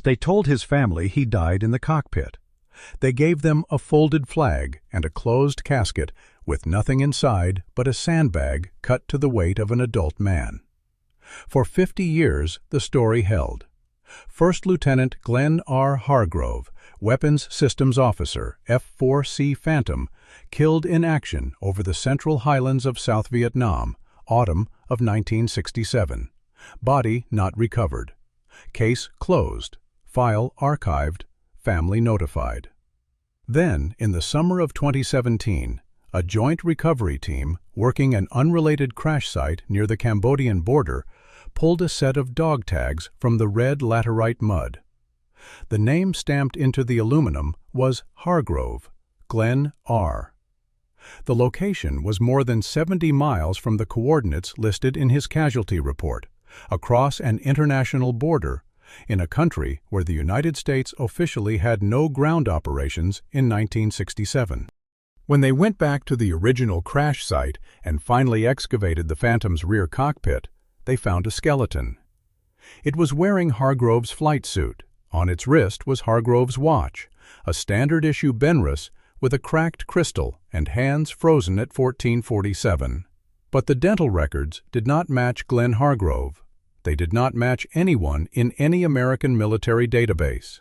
They told his family he died in the cockpit. They gave them a folded flag and a closed casket with nothing inside but a sandbag cut to the weight of an adult man. For 50 years, the story held. First Lieutenant Glenn R. Hargrove, Weapons Systems Officer, F-4C Phantom, killed in action over the Central Highlands of South Vietnam, autumn of 1967. Body not recovered. Case closed. File archived. Family notified. Then, in the summer of 2017, a joint recovery team working an unrelated crash site near the Cambodian border pulled a set of dog tags from the red laterite mud. The name stamped into the aluminum was Hargrove, Glenn R. The location was more than 70 miles from the coordinates listed in his casualty report, across an international border, in a country where the United States officially had no ground operations in 1967. When they went back to the original crash site and finally excavated the Phantom's rear cockpit, they found a skeleton. It was wearing Hargrove's flight suit. On its wrist was Hargrove's watch, a standard-issue Benrus with a cracked crystal and hands frozen at 1447. But the dental records did not match Glenn Hargrove. They did not match anyone in any American military database.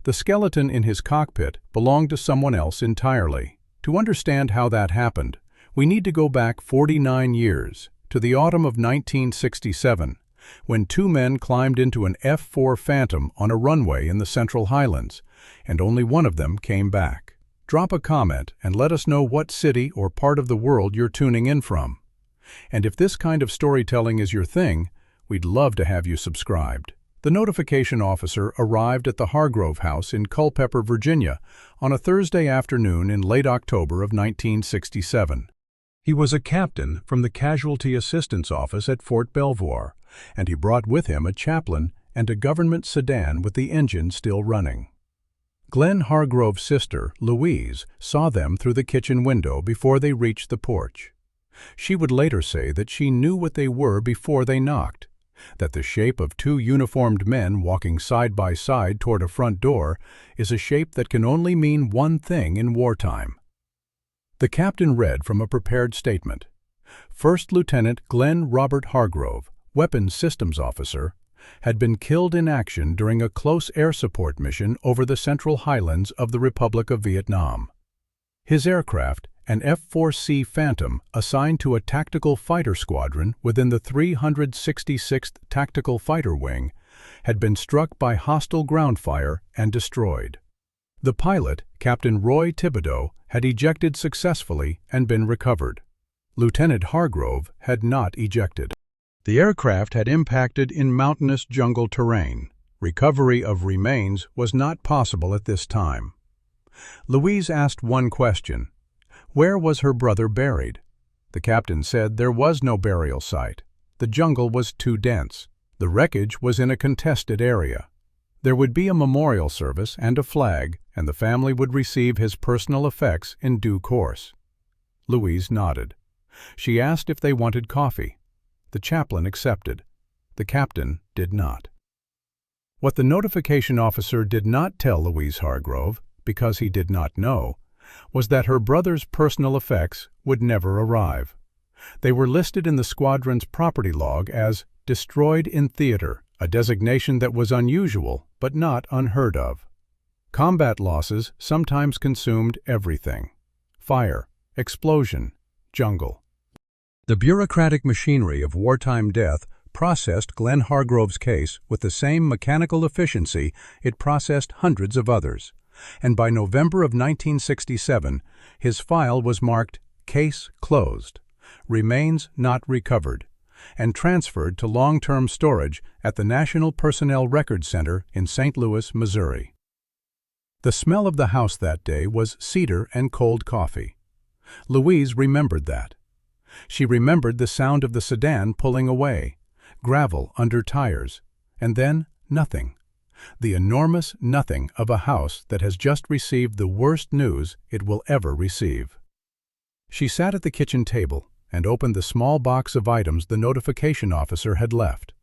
The skeleton in his cockpit belonged to someone else entirely. To understand how that happened, we need to go back 49 years, to the autumn of 1967, when two men climbed into an F-4 Phantom on a runway in the Central Highlands, and only one of them came back. Drop a comment and let us know what city or part of the world you're tuning in from. And if this kind of storytelling is your thing, we'd love to have you subscribed. The notification officer arrived at the Hargrove house in Culpeper, Virginia, on a Thursday afternoon in late October of 1967. He was a captain from the Casualty Assistance Office at Fort Belvoir, and he brought with him a chaplain and a government sedan with the engine still running. Glenn Hargrove's sister, Louise, saw them through the kitchen window before they reached the porch. She would later say that she knew what they were before they knocked, that the shape of two uniformed men walking side by side toward a front door is a shape that can only mean one thing in wartime. The captain read from a prepared statement. First Lieutenant Glenn Robert Hargrove, Weapons Systems Officer, had been killed in action during a close air support mission over the Central Highlands of the Republic of Vietnam. His aircraft, an F-4C Phantom assigned to a tactical fighter squadron within the 366th Tactical Fighter Wing, had been struck by hostile ground fire and destroyed. The pilot, Captain Roy Thibodeau, had ejected successfully and been recovered. Lieutenant Hargrove had not ejected. The aircraft had impacted in mountainous jungle terrain. Recovery of remains was not possible at this time. Louise asked one question. Where was her brother buried? The captain said there was no burial site. The jungle was too dense. The wreckage was in a contested area. There would be a memorial service and a flag, and the family would receive his personal effects in due course. Louise nodded. She asked if they wanted coffee. The chaplain accepted. The captain did not. What the notification officer did not tell Louise Hargrove, because he did not know, was that her brother's personal effects would never arrive. They were listed in the squadron's property log as destroyed in theater, a designation that was unusual but not unheard of. Combat losses sometimes consumed everything: fire, explosion, jungle. The bureaucratic machinery of wartime death processed Glenn Hargrove's case with the same mechanical efficiency it processed hundreds of others, and by November of 1967, his file was marked Case Closed, Remains Not Recovered, and transferred to long-term storage at the National Personnel Records Center in St. Louis, Missouri. The smell of the house that day was cedar and cold coffee. Louise remembered that. She remembered the sound of the sedan pulling away, gravel under tires, and then nothing. The enormous nothing of a house that has just received the worst news it will ever receive. She sat at the kitchen table and opened the small box of items the notification officer had left.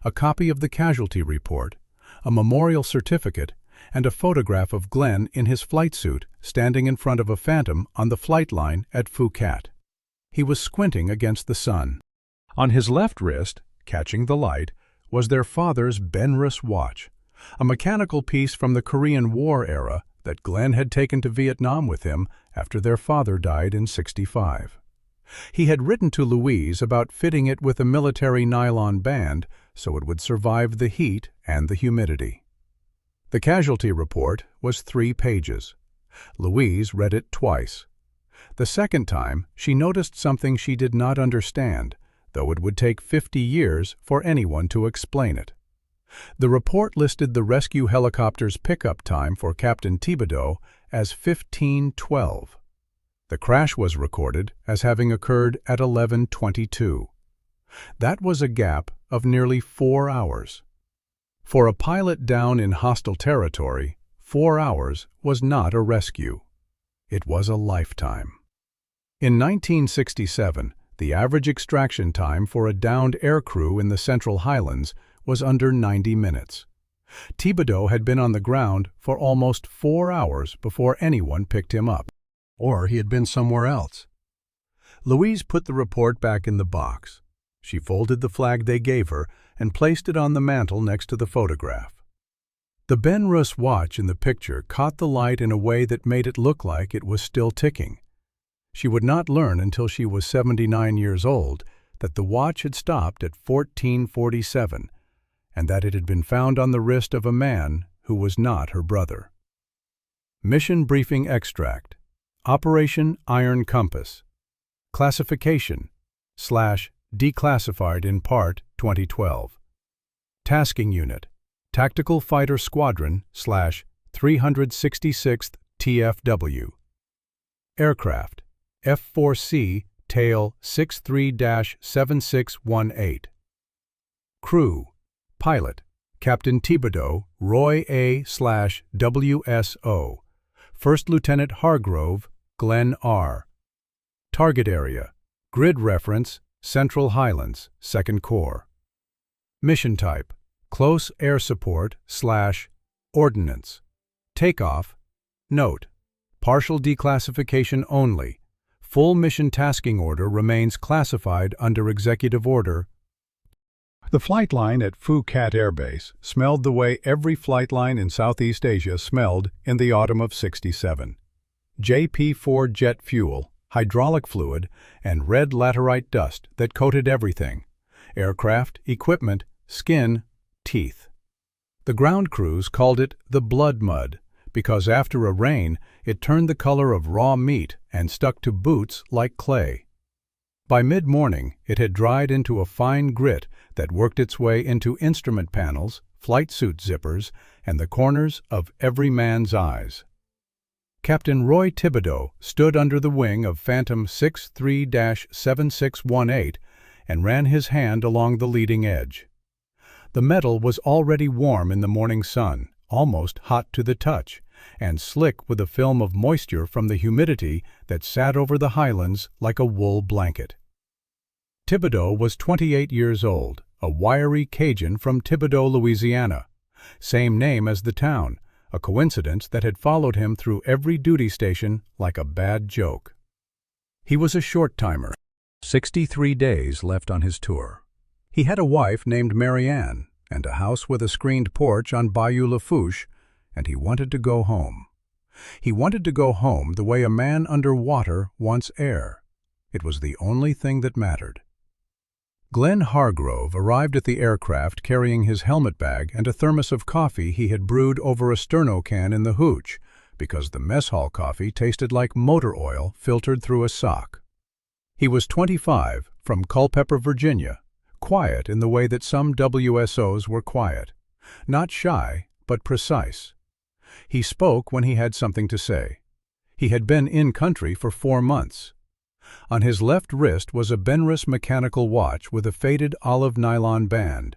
A copy of the casualty report, a memorial certificate, and a photograph of Glenn in his flight suit standing in front of a Phantom on the flight line at Phuket. He was squinting against the sun. On his left wrist, catching the light, was their father's Benrus watch, a mechanical piece from the Korean War era that Glenn had taken to Vietnam with him after their father died in '65. He had written to Louise about fitting it with a military nylon band so it would survive the heat and the humidity. The casualty report was 3 pages. Louise read it twice. The second time, she noticed something she did not understand, though it would take 50 years for anyone to explain it. The report listed the rescue helicopter's pickup time for Captain Thibodeau as 15:12. The crash was recorded as having occurred at 11:22. That was a gap of nearly 4 hours. For a pilot down in hostile territory, 4 hours was not a rescue. It was a lifetime. In 1967, the average extraction time for a downed aircrew in the Central Highlands was under 90 minutes. Thibodeau had been on the ground for almost 4 hours before anyone picked him up. Or he had been somewhere else. Louise put the report back in the box. She folded the flag they gave her and placed it on the mantel next to the photograph. The Benrus watch in the picture caught the light in a way that made it look like it was still ticking. She would not learn until she was 79 years old that the watch had stopped at 14:47 and that it had been found on the wrist of a man who was not her brother. Mission Briefing Extract. Operation Iron Compass. Classification /declassified in Part 2012. Tasking Unit. Tactical Fighter Squadron /366th TFW. Aircraft. F-4C Tail 63-7618. Crew. Pilot. Captain Thibodeau, Roy A/WSO. First Lieutenant Hargrove, Glenn R. Target Area. Grid Reference, Central Highlands, 2nd Corps. Mission Type. Close Air Support / Ordnance. Takeoff. Note: partial declassification only. Full mission tasking order remains classified under Executive Order. The flight line at Phuket Air Base smelled the way every flight line in Southeast Asia smelled in the autumn of '67. JP4 jet fuel, hydraulic fluid, and red laterite dust that coated everything: aircraft, equipment, skin, teeth. The ground crews called it the blood mud because after a rain it turned the color of raw meat and stuck to boots like clay. By mid-morning, it had dried into a fine grit that worked its way into instrument panels, flight suit zippers, and the corners of every man's eyes. Captain Roy Thibodeau stood under the wing of Phantom 63-7618 and ran his hand along the leading edge. The metal was already warm in the morning sun, almost hot to the touch, and slick with a film of moisture from the humidity that sat over the highlands like a wool blanket. Thibodeau was 28 years old, a wiry Cajun from Thibodaux, Louisiana. Same name as the town, a coincidence that had followed him through every duty station like a bad joke. He was a short-timer, 63 days left on his tour. He had a wife named Marianne and a house with a screened porch on Bayou Lafourche, and he wanted to go home. He wanted to go home the way a man under water wants air. It was the only thing that mattered. Glenn Hargrove arrived at the aircraft carrying his helmet bag and a thermos of coffee he had brewed over a sterno can in the hooch, because the mess hall coffee tasted like motor oil filtered through a sock. He was 25, from Culpeper, Virginia, quiet in the way that some WSOs were quiet, not shy, but precise. He spoke when he had something to say. He had been in country for 4 months. On his left wrist was a Benrus mechanical watch with a faded olive nylon band,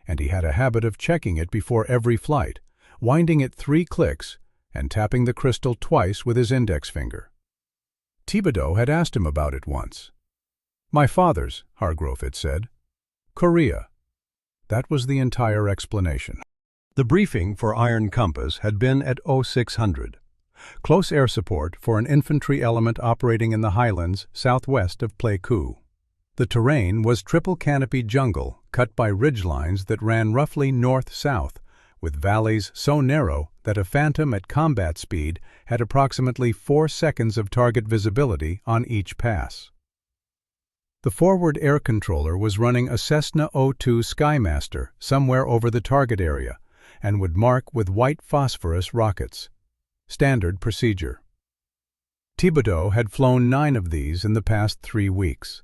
and he had a habit of checking it before every flight, winding it 3 clicks and tapping the crystal twice with his index finger. Thibodeau had asked him about it once. "My father's," Hargrove had said. "Korea." That was the entire explanation. The briefing for Iron Compass had been at 0600. Close air support for an infantry element operating in the highlands southwest of Pleiku. The terrain was triple canopy jungle cut by ridgelines that ran roughly north-south, with valleys so narrow that a Phantom at combat speed had approximately 4 seconds of target visibility on each pass. The forward air controller was running a Cessna 02 Skymaster somewhere over the target area and would mark with white phosphorus rockets. Standard procedure. Thibodeau had flown 9 of these in the past 3 weeks.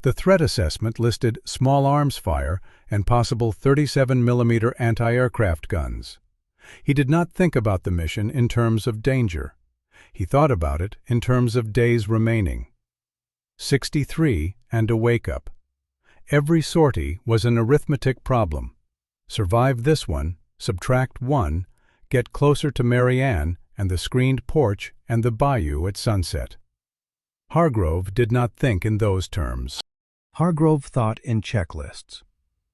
The threat assessment listed small arms fire and possible 37mm anti-aircraft guns. He did not think about the mission in terms of danger. He thought about it in terms of days remaining. 63 and a wake-up. Every sortie was an arithmetic problem. Survive this one, subtract 1, get closer to Marianne and the screened porch and the bayou at sunset. Hargrove did not think in those terms. Hargrove thought in checklists.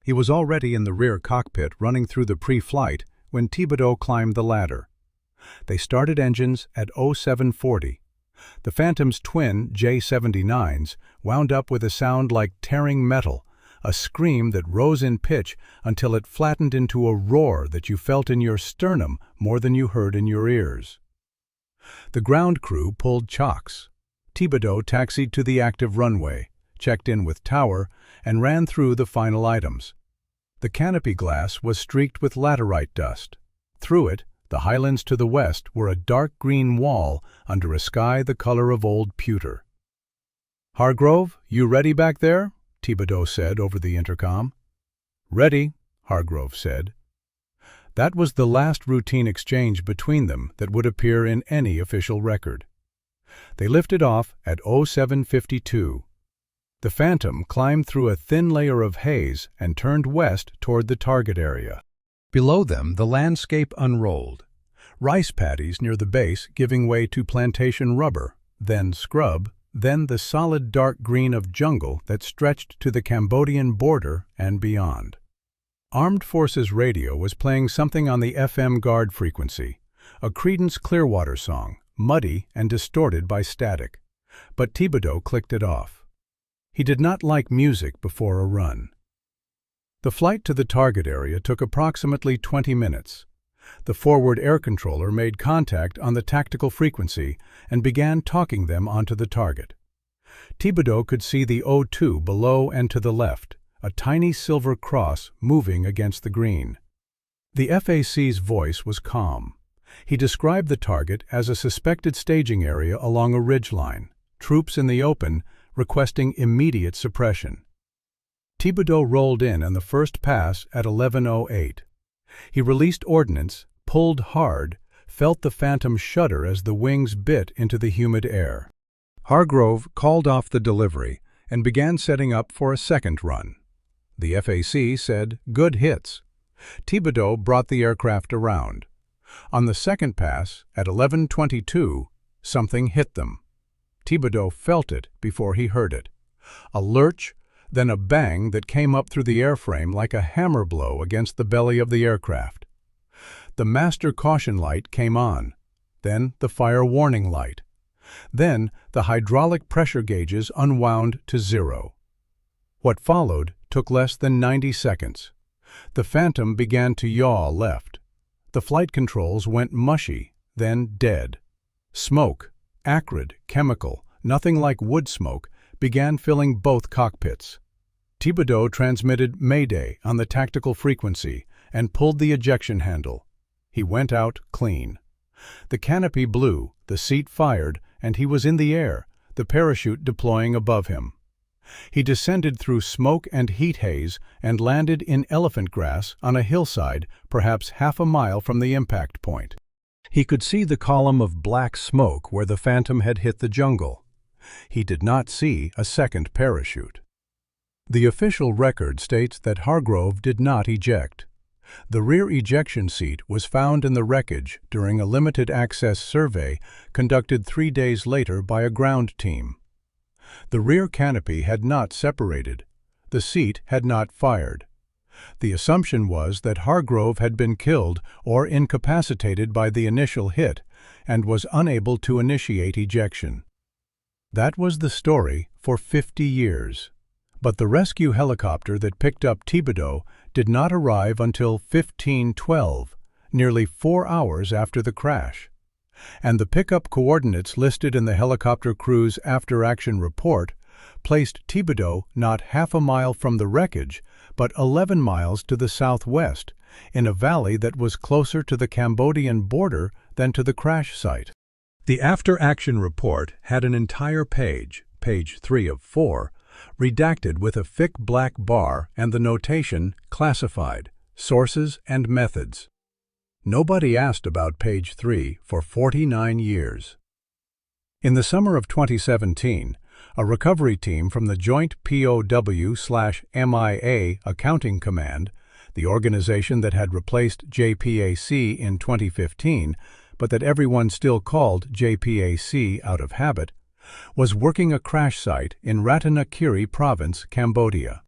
He was already in the rear cockpit running through the pre-flight when Thibodeau climbed the ladder. They started engines at 0740. The Phantom's twin J-79s wound up with a sound like tearing metal, a scream that rose in pitch until it flattened into a roar that you felt in your sternum more than you heard in your ears. The ground crew pulled chocks. Thibodeau taxied to the active runway, checked in with tower, and ran through the final items. The canopy glass was streaked with laterite dust. Through it, the highlands to the west were a dark green wall under a sky the color of old pewter. "Hargrove, you ready back there?" Thibodeau said over the intercom. "Ready," Hargrove said. That was the last routine exchange between them that would appear in any official record. They lifted off at 0752. The Phantom climbed through a thin layer of haze and turned west toward the target area. Below them, the landscape unrolled. Rice paddies near the base giving way to plantation rubber, then scrub, then the solid dark green of jungle that stretched to the Cambodian border and beyond. Armed Forces Radio was playing something on the FM guard frequency, a Creedence Clearwater song, muddy and distorted by static, but Thibodeau clicked it off. He did not like music before a run. The flight to the target area took approximately 20 minutes. The forward air controller made contact on the tactical frequency and began talking them onto the target. Thibodeau could see the O2 below and to the left, a tiny silver cross moving against the green. The FAC's voice was calm. He described the target as a suspected staging area along a ridgeline, troops in the open, requesting immediate suppression. Thibodeau rolled in on the first pass at 11:08. He released ordnance, pulled hard, felt the Phantom shudder as the wings bit into the humid air. Hargrove called off the delivery and began setting up for a second run. The FAC said, "Good hits." Thibodeau brought the aircraft around. On the second pass, at 11:22, something hit them. Thibodeau felt it before he heard it. A lurch, then a bang that came up through the airframe like a hammer blow against the belly of the aircraft. The master caution light came on, then the fire warning light. Then the hydraulic pressure gauges unwound to 0. What followed took less than 90 seconds. The Phantom began to yaw left. The flight controls went mushy, then dead. Smoke, acrid, chemical, nothing like wood smoke, began filling both cockpits. Thibodeau transmitted Mayday on the tactical frequency and pulled the ejection handle. He went out clean. The canopy blew, the seat fired, and he was in the air, the parachute deploying above him. He descended through smoke and heat haze and landed in elephant grass on a hillside perhaps half a mile from the impact point. He could see the column of black smoke where the Phantom had hit the jungle. He did not see a second parachute. The official record states that Hargrove did not eject. The rear ejection seat was found in the wreckage during a limited access survey conducted 3 days later by a ground team. The rear canopy had not separated. The seat had not fired. The assumption was that Hargrove had been killed or incapacitated by the initial hit and was unable to initiate ejection. That was the story for 50 years. But the rescue helicopter that picked up Thibodeau did not arrive until 1512, nearly 4 hours after the crash. And the pickup coordinates listed in the helicopter crew's after-action report placed Thibodeau not half a mile from the wreckage, but 11 miles to the southwest, in a valley that was closer to the Cambodian border than to the crash site. The after-action report had an entire page, page 3 of 4, redacted with a thick black bar and the notation "Classified, Sources and Methods." Nobody asked about page 3 for 49 years. In the summer of 2017, a recovery team from the Joint POW/MIA Accounting Command, the organization that had replaced JPAC in 2015, but that everyone still called JPAC out of habit, was working a crash site in Ratanakiri Province, Cambodia.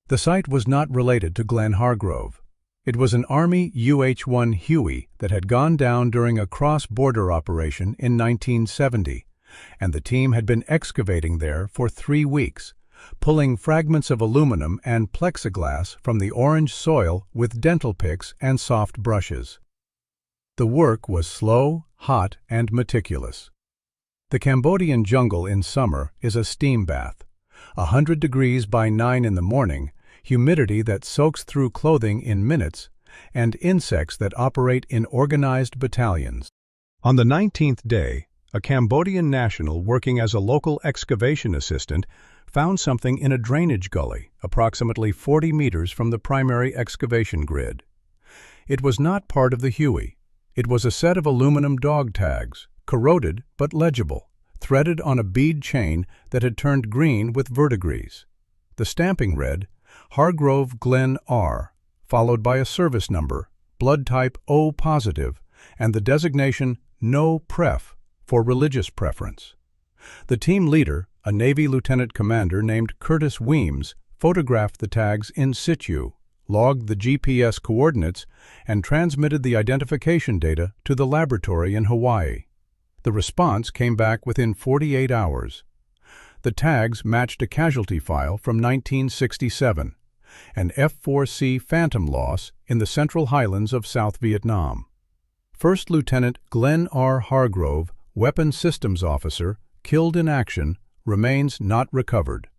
The site was not related to Glenn Hargrove. It was an Army UH-1 Huey that had gone down during a cross-border operation in 1970, and the team had been excavating there for 3 weeks, pulling fragments of aluminum and plexiglass from the orange soil with dental picks and soft brushes. The work was slow, hot, and meticulous. The Cambodian jungle in summer is a steam bath, 100 degrees by 9 in the morning, humidity that soaks through clothing in minutes, and insects that operate in organized battalions. On the 19th day, a Cambodian national working as a local excavation assistant found something in a drainage gully approximately 40 meters from the primary excavation grid. It was not part of the Huey. It was a set of aluminum dog tags, corroded but legible, threaded on a bead chain that had turned green with verdigris. The stamping read, Hargrove Glenn R., followed by a service number, blood type O positive, and the designation No Pref for religious preference. The team leader, a Navy lieutenant commander named Curtis Weems, photographed the tags in situ, logged the GPS coordinates, and transmitted the identification data to the laboratory in Hawaii. The response came back within 48 hours. The tags matched a casualty file from 1967, an F-4C Phantom loss in the Central Highlands of South Vietnam. First Lieutenant Glenn R. Hargrove, Weapons Systems Officer, killed in action, remains not recovered.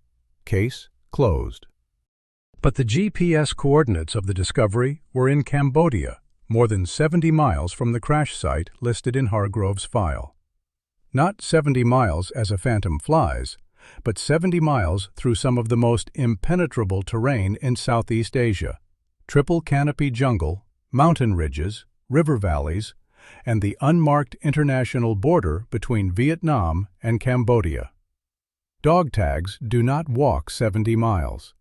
Case closed. But the GPS coordinates of the discovery were in Cambodia, more than 70 miles from the crash site listed in Hargrove's file. Not 70 miles as a Phantom flies, but 70 miles through some of the most impenetrable terrain in Southeast Asia: triple canopy jungle, mountain ridges, river valleys, and the unmarked international border between Vietnam and Cambodia. Dog tags do not walk 70 miles.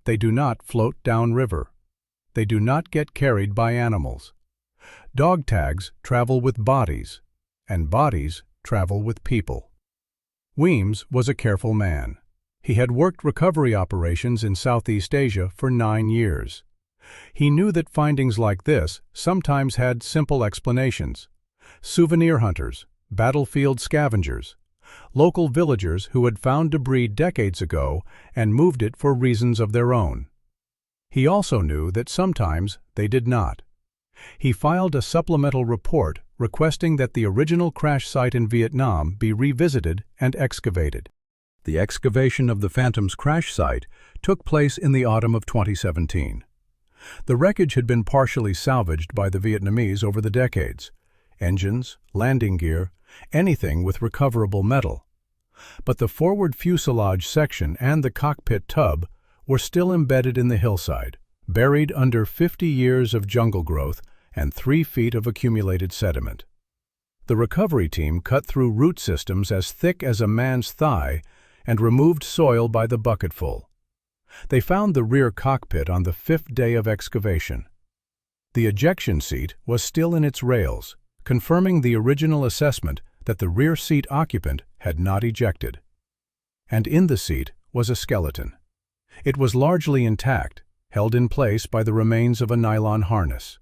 They do not float downriver. They do not get carried by animals. Dog tags travel with bodies, and bodies travel with people. Weems was a careful man. He had worked recovery operations in Southeast Asia for 9 years. He knew that findings like this sometimes had simple explanations. Souvenir hunters, battlefield scavengers, local villagers who had found debris decades ago and moved it for reasons of their own. He also knew that sometimes they did not. He filed a supplemental report requesting that the original crash site in Vietnam be revisited and excavated. The excavation of the Phantom's crash site took place in the autumn of 2017. The wreckage had been partially salvaged by the Vietnamese over the decades: engines, landing gear, anything with recoverable metal. But the forward fuselage section and the cockpit tub were still embedded in the hillside, buried under 50 years of jungle growth and 3 feet of accumulated sediment. The recovery team cut through root systems as thick as a man's thigh and removed soil by the bucketful. They found the rear cockpit on the 5th day of excavation. The ejection seat was still in its rails, confirming the original assessment that the rear seat occupant had not ejected. And in the seat was a skeleton. It was largely intact, held in place by the remains of a nylon harness.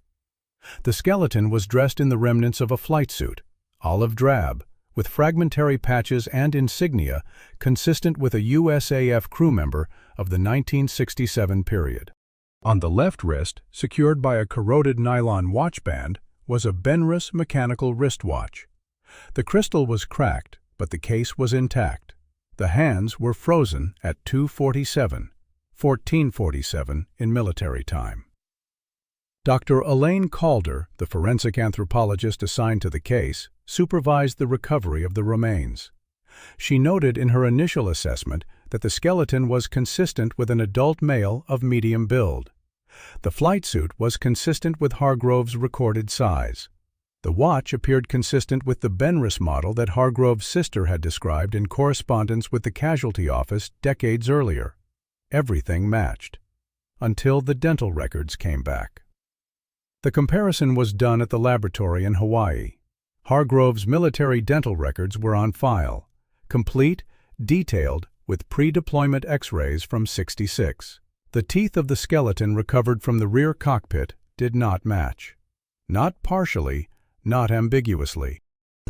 The skeleton was dressed in the remnants of a flight suit, olive drab, with fragmentary patches and insignia consistent with a USAF crew member of the 1967 period. On the left wrist, secured by a corroded nylon watch band, was a Benrus mechanical wristwatch. The crystal was cracked, but the case was intact. The hands were frozen at 1447 in military time. Dr. Elaine Calder, the forensic anthropologist assigned to the case, supervised the recovery of the remains. She noted in her initial assessment that the skeleton was consistent with an adult male of medium build. The flight suit was consistent with Hargrove's recorded size. The watch appeared consistent with the Benrus model that Hargrove's sister had described in correspondence with the casualty office decades earlier. Everything matched. Until the dental records came back. The comparison was done at the laboratory in Hawaii. Hargrove's military dental records were on file, complete, detailed, with pre-deployment X-rays from '66. The teeth of the skeleton recovered from the rear cockpit did not match. Not partially, not ambiguously.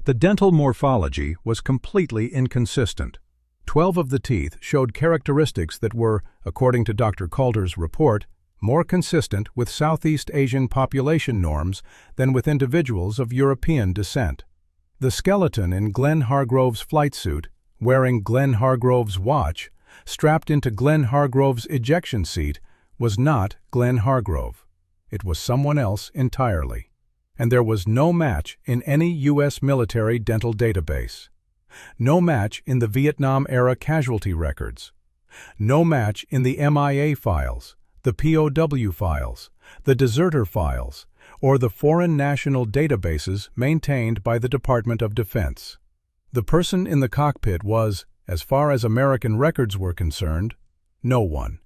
The dental morphology was completely inconsistent. 12 of the teeth showed characteristics that were, according to Dr. Calder's report, more consistent with Southeast Asian population norms than with individuals of European descent. The skeleton in Glenn Hargrove's flight suit, wearing Glenn Hargrove's watch, strapped into Glenn Hargrove's ejection seat, was not Glenn Hargrove. It was someone else entirely. And there was no match in any U.S. military dental database. No match in the Vietnam-era casualty records. No match in the MIA files, the POW files, the deserter files, or the foreign national databases maintained by the Department of Defense. The person in the cockpit was, as far as American records were concerned, no one.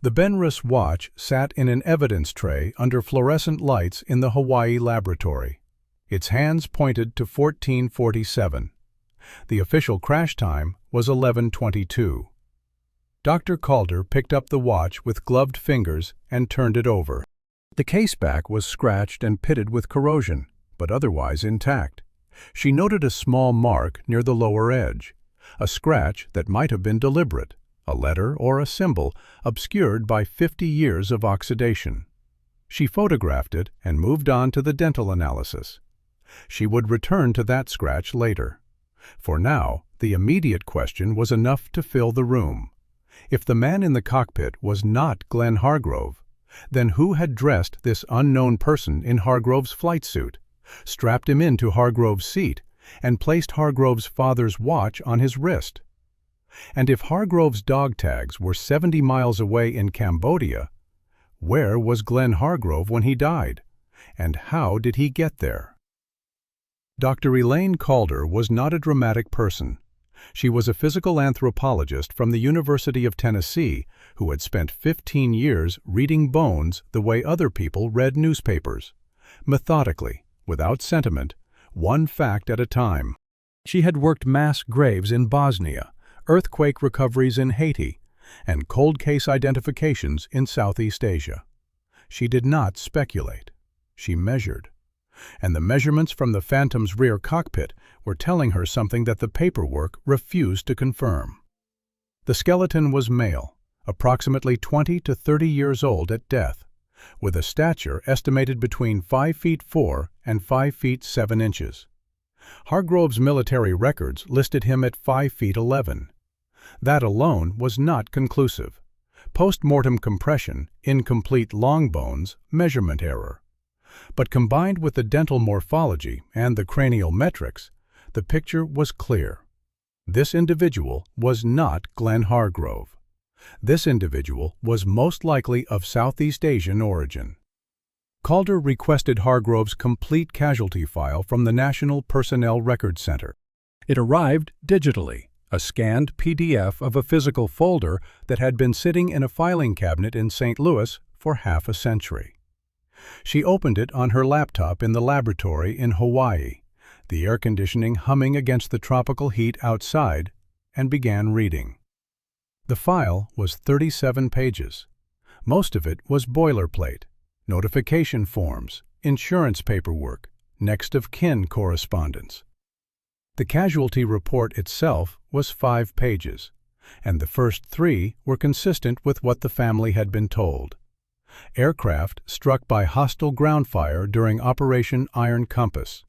The Benrus watch sat in an evidence tray under fluorescent lights in the Hawaii laboratory. Its hands pointed to 1447. The official crash time was 11:22. Dr. Calder picked up the watch with gloved fingers and turned it over. The caseback was scratched and pitted with corrosion, but otherwise intact. She noted a small mark near the lower edge, a scratch that might have been deliberate, a letter or a symbol obscured by 50 years of oxidation. She photographed it and moved on to the dental analysis. She would return to that scratch later. For now, the immediate question was enough to fill the room. If the man in the cockpit was not Glenn Hargrove, then who had dressed this unknown person in Hargrove's flight suit, strapped him into Hargrove's seat, and placed Hargrove's father's watch on his wrist? And if Hargrove's dog tags were 70 miles away in Cambodia, where was Glenn Hargrove when he died, and how did he get there? Dr. Elaine Calder was not a dramatic person. She was a physical anthropologist from the University of Tennessee who had spent 15 years reading bones the way other people read newspapers, methodically, without sentiment, one fact at a time. She had worked mass graves in Bosnia, earthquake recoveries in Haiti, and cold case identifications in Southeast Asia. She did not speculate. She measured. And the measurements from the Phantom's rear cockpit were telling her something that the paperwork refused to confirm. The skeleton was male, approximately 20 to 30 years old at death, with a stature estimated between 5 feet 4 and 5 feet 7 inches. Hargrove's military records listed him at 5 feet 11. That alone was not conclusive. Post-mortem compression, incomplete long bones, measurement error. But combined with the dental morphology and the cranial metrics, the picture was clear. This individual was not Glenn Hargrove. This individual was most likely of Southeast Asian origin. Calder requested Hargrove's complete casualty file from the National Personnel Records Center. It arrived digitally, a scanned PDF of a physical folder that had been sitting in a filing cabinet in St. Louis for half a century. She opened it on her laptop in the laboratory in Hawaii, the air conditioning humming against the tropical heat outside, and began reading. The file was 37 pages. Most of it was boilerplate, notification forms, insurance paperwork, next of kin correspondence. The casualty report itself was 5 pages, and the first 3 were consistent with what the family had been told. Aircraft struck by hostile ground fire during Operation Iron Compass.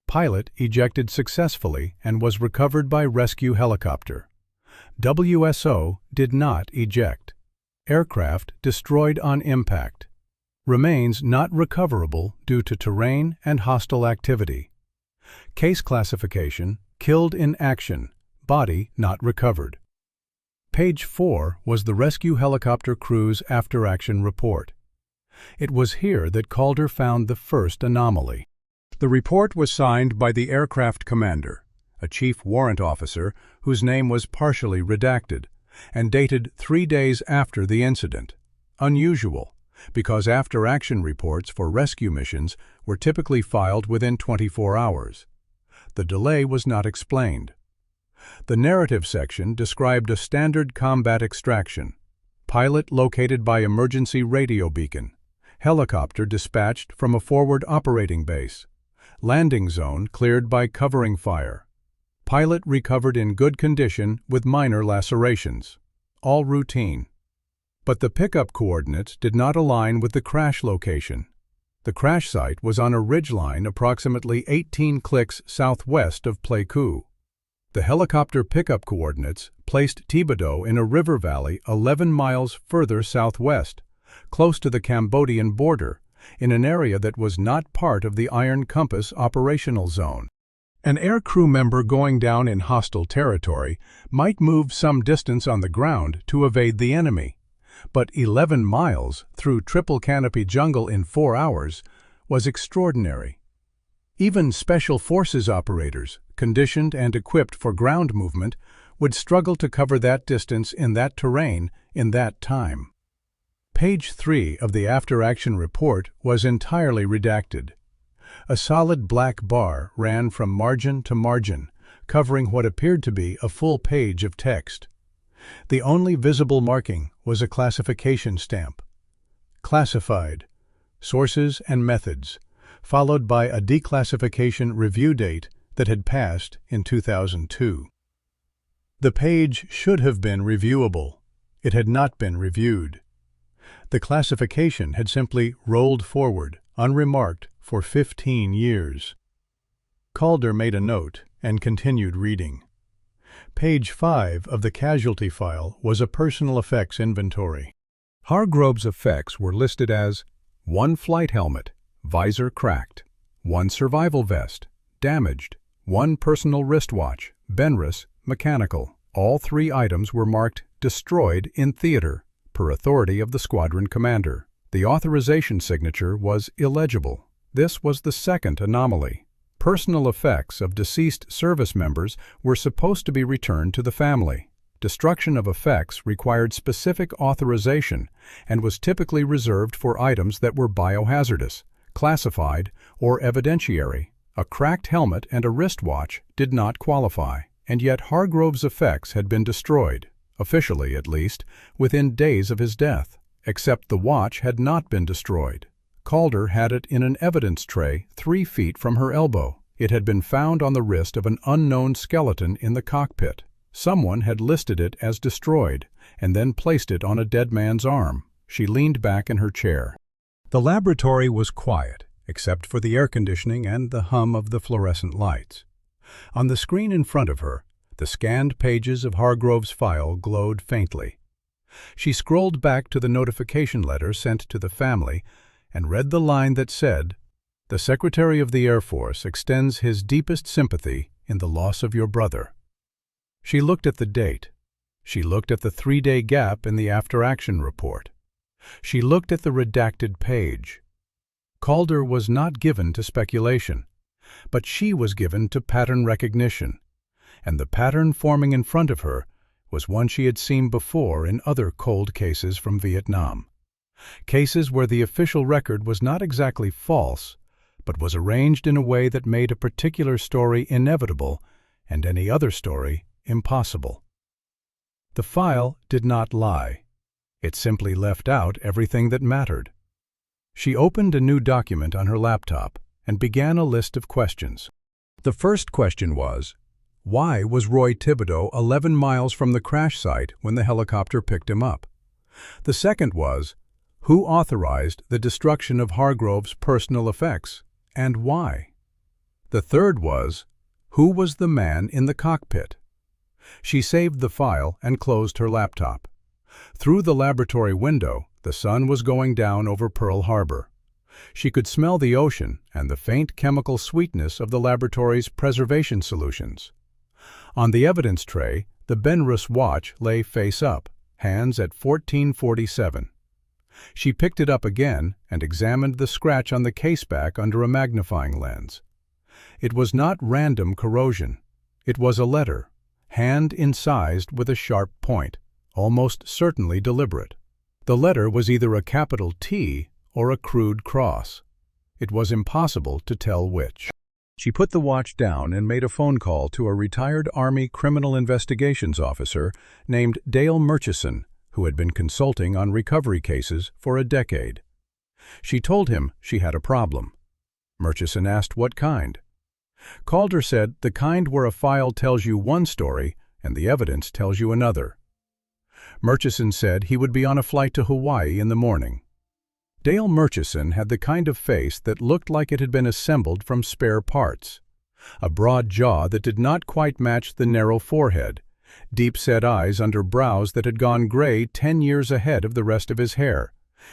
Pilot ejected successfully and was recovered by rescue helicopter. WSO did not eject. Aircraft destroyed on impact. Remains not recoverable due to terrain and hostile activity. Case classification: killed in action, body not recovered. Page 4 was the rescue helicopter crew's after-action report. It was here that Calder found the first anomaly. The report was signed by the aircraft commander, a chief warrant officer whose name was partially redacted, and dated 3 days after the incident. Unusual, because after-action reports for rescue missions were typically filed within 24 hours. The delay was not explained. The narrative section described a standard combat extraction. Pilot located by emergency radio beacon. Helicopter dispatched from a forward operating base. Landing zone cleared by covering fire. Pilot recovered in good condition with minor lacerations. All routine. But the pickup coordinates did not align with the crash location. The crash site was on a ridgeline approximately 18 clicks southwest of Pleiku. The helicopter pickup coordinates placed Thibodeau in a river valley 11 miles further southwest, close to the Cambodian border, in an area that was not part of the Iron Compass operational zone. An aircrew member going down in hostile territory might move some distance on the ground to evade the enemy, but 11 miles through triple canopy jungle in 4 hours was extraordinary. Even Special Forces operators, conditioned and equipped for ground movement, would struggle to cover that distance in that terrain in that time. Page 3 of the after-action report was entirely redacted. A solid black bar ran from margin to margin, covering what appeared to be a full page of text. The only visible marking was a classification stamp. Classified. Sources and methods, followed by a declassification review date that had passed in 2002. The page should have been reviewable. It had not been reviewed. The classification had simply rolled forward, unremarked, for 15 years. Calder made a note and continued reading. Page 5 of the casualty file was a personal effects inventory. Hargrove's effects were listed as 1 flight helmet, visor cracked, 1 survival vest, damaged, 1 personal wristwatch, Benris, mechanical. All 3 items were marked destroyed in theater, per authority of the squadron commander. The authorization signature was illegible. This was the second anomaly. Personal effects of deceased service members were supposed to be returned to the family. Destruction of effects required specific authorization and was typically reserved for items that were biohazardous, classified, or evidentiary. A cracked helmet and a wristwatch did not qualify, and yet Hargrove's effects had been destroyed, officially at least, within days of his death. Except the watch had not been destroyed. Calder had it in an evidence tray 3 feet from her elbow. It had been found on the wrist of an unknown skeleton in the cockpit. Someone had listed it as destroyed and then placed it on a dead man's arm. She leaned back in her chair. The laboratory was quiet, except for the air conditioning and the hum of the fluorescent lights. On the screen in front of her, the scanned pages of Hargrove's file glowed faintly. She scrolled back to the notification letter sent to the family and read the line that said, "The Secretary of the Air Force extends his deepest sympathy in the loss of your brother." She looked at the date. She looked at the 3-day gap in the after-action report. She looked at the redacted page. Calder was not given to speculation, but she was given to pattern recognition, and the pattern forming in front of her was one she had seen before in other cold cases from Vietnam. Cases where the official record was not exactly false, but was arranged in a way that made a particular story inevitable and any other story impossible. The file did not lie. It simply left out everything that mattered. She opened a new document on her laptop and began a list of questions. The first question was, why was Roy Thibodeau 11 miles from the crash site when the helicopter picked him up? The second was, who authorized the destruction of Hargrove's personal effects, and why? The third was, who was the man in the cockpit? She saved the file and closed her laptop. Through the laboratory window, the sun was going down over Pearl Harbor. She could smell the ocean and the faint chemical sweetness of the laboratory's preservation solutions. On the evidence tray, the Benrus watch lay face up, hands at 14:47. She picked it up again and examined the scratch on the caseback under a magnifying lens. It was not random corrosion. It was a letter, hand-incised with a sharp point, almost certainly deliberate. The letter was either a capital T or a crude cross. It was impossible to tell which. She put the watch down and made a phone call to a retired Army criminal investigations officer named Dale Murchison, who had been consulting on recovery cases for a decade. She told him she had a problem. Murchison asked what kind. Calder said the kind where a file tells you one story and the evidence tells you another. Murchison said he would be on a flight to Hawaii in the morning. Dale Murchison had the kind of face that looked like it had been assembled from spare parts. A broad jaw that did not quite match the narrow forehead, deep-set eyes under brows that had gone gray 10 years ahead of the rest of his hair,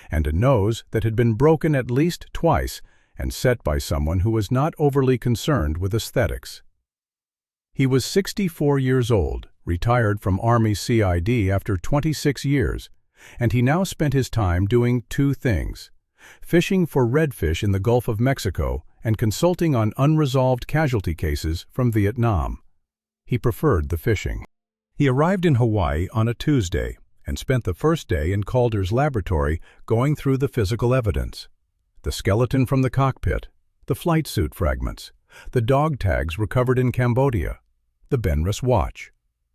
and a nose that had been broken at least twice and set by someone who was not overly concerned with aesthetics. He was 64 years old, retired from Army CID after 26 years, and he now spent his time doing two things: fishing for redfish in the Gulf of Mexico and consulting on unresolved casualty cases from Vietnam. He preferred the fishing. He arrived in Hawaii on a Tuesday and spent the first day in Calder's laboratory going through the physical evidence. The skeleton from the cockpit, the flight suit fragments, the dog tags recovered in Cambodia, the Benrus watch.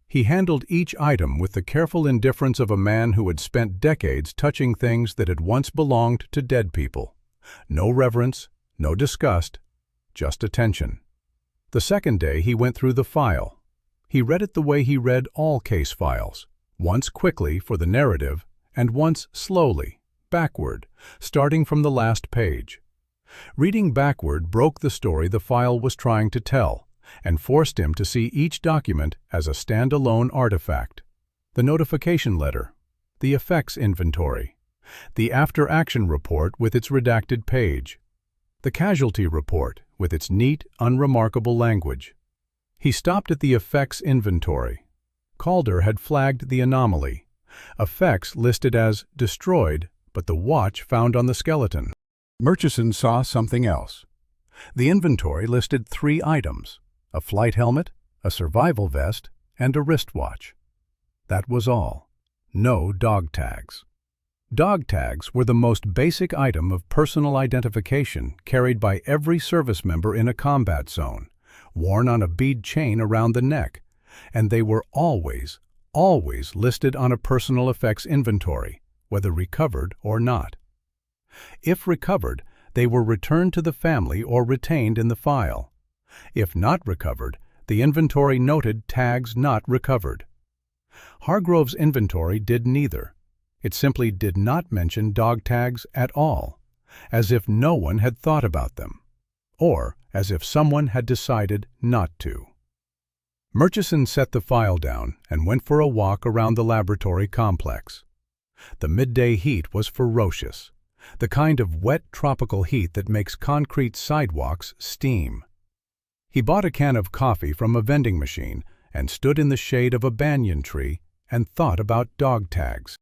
He handled each item with the careful indifference of a man who had spent decades touching things that had once belonged to dead people. No reverence, no disgust, just attention. The second day he went through the file. He read it the way he read all case files, once quickly for the narrative and once slowly, backward, starting from the last page. Reading backward broke the story the file was trying to tell and forced him to see each document as a standalone artifact. The notification letter, the effects inventory, the after-action report with its redacted page, the casualty report with its neat, unremarkable language. He stopped at the effects inventory. Calder had flagged the anomaly. Effects listed as destroyed, but the watch found on the skeleton. Murchison saw something else. The inventory listed 3 items: a flight helmet, a survival vest, and a wristwatch. That was all. No dog tags. Dog tags were the most basic item of personal identification carried by every service member in a combat zone, worn on a bead chain around the neck, and they were always listed on a personal effects inventory, whether recovered or not. If recovered, they were returned to the family or retained in the file. If not recovered, the inventory noted tags not recovered. Hargrove's inventory did neither. It simply did not mention dog tags at all, as if no one had thought about them, or as if someone had decided not to. Murchison set the file down and went for a walk around the laboratory complex. The midday heat was ferocious, the kind of wet tropical heat that makes concrete sidewalks steam. He bought a can of coffee from a vending machine and stood in the shade of a banyan tree and thought about dog tags.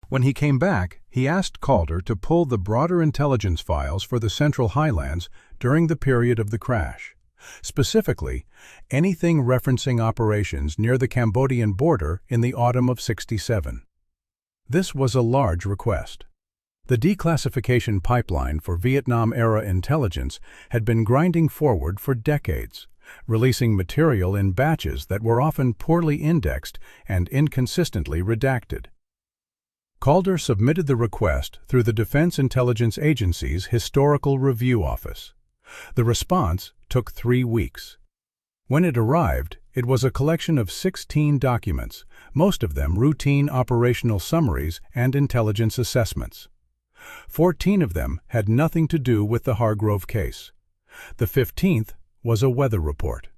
When he came back, he asked Calder to pull the broader intelligence files for the Central Highlands during the period of the crash. Specifically, anything referencing operations near the Cambodian border in the autumn of '67. This was a large request. The declassification pipeline for Vietnam-era intelligence had been grinding forward for decades, releasing material in batches that were often poorly indexed and inconsistently redacted. Calder submitted the request through the Defense Intelligence Agency's Historical Review Office. The response took 3 weeks. When it arrived, it was a collection of 16 documents, most of them routine operational summaries and intelligence assessments. 14 of them had nothing to do with the Hargrove case. The 15th was a weather report.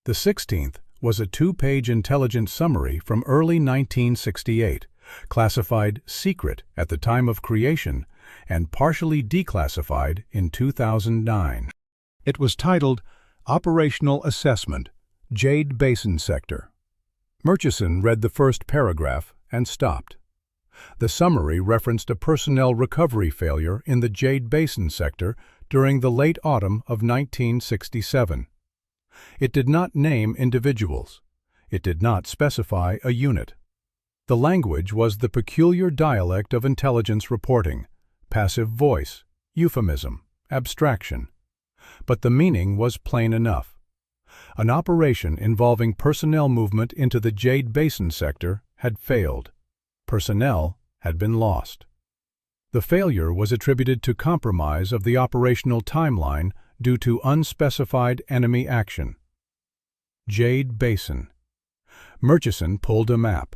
The 16th was a 2-page intelligence summary from early 1968, classified secret at the time of creation and partially declassified in 2009. It was titled Operational Assessment, Jade Basin Sector. Murchison read the first paragraph and stopped. The summary referenced a personnel recovery failure in the Jade Basin sector during the late autumn of 1967. It did not name individuals. It did not specify a unit. The language was the peculiar dialect of intelligence reporting, passive voice, euphemism, abstraction. But the meaning was plain enough. An operation involving personnel movement into the Jade Basin sector had failed. Personnel had been lost. The failure was attributed to compromise of the operational timeline due to unspecified enemy action. Jade Basin. Murchison pulled a map.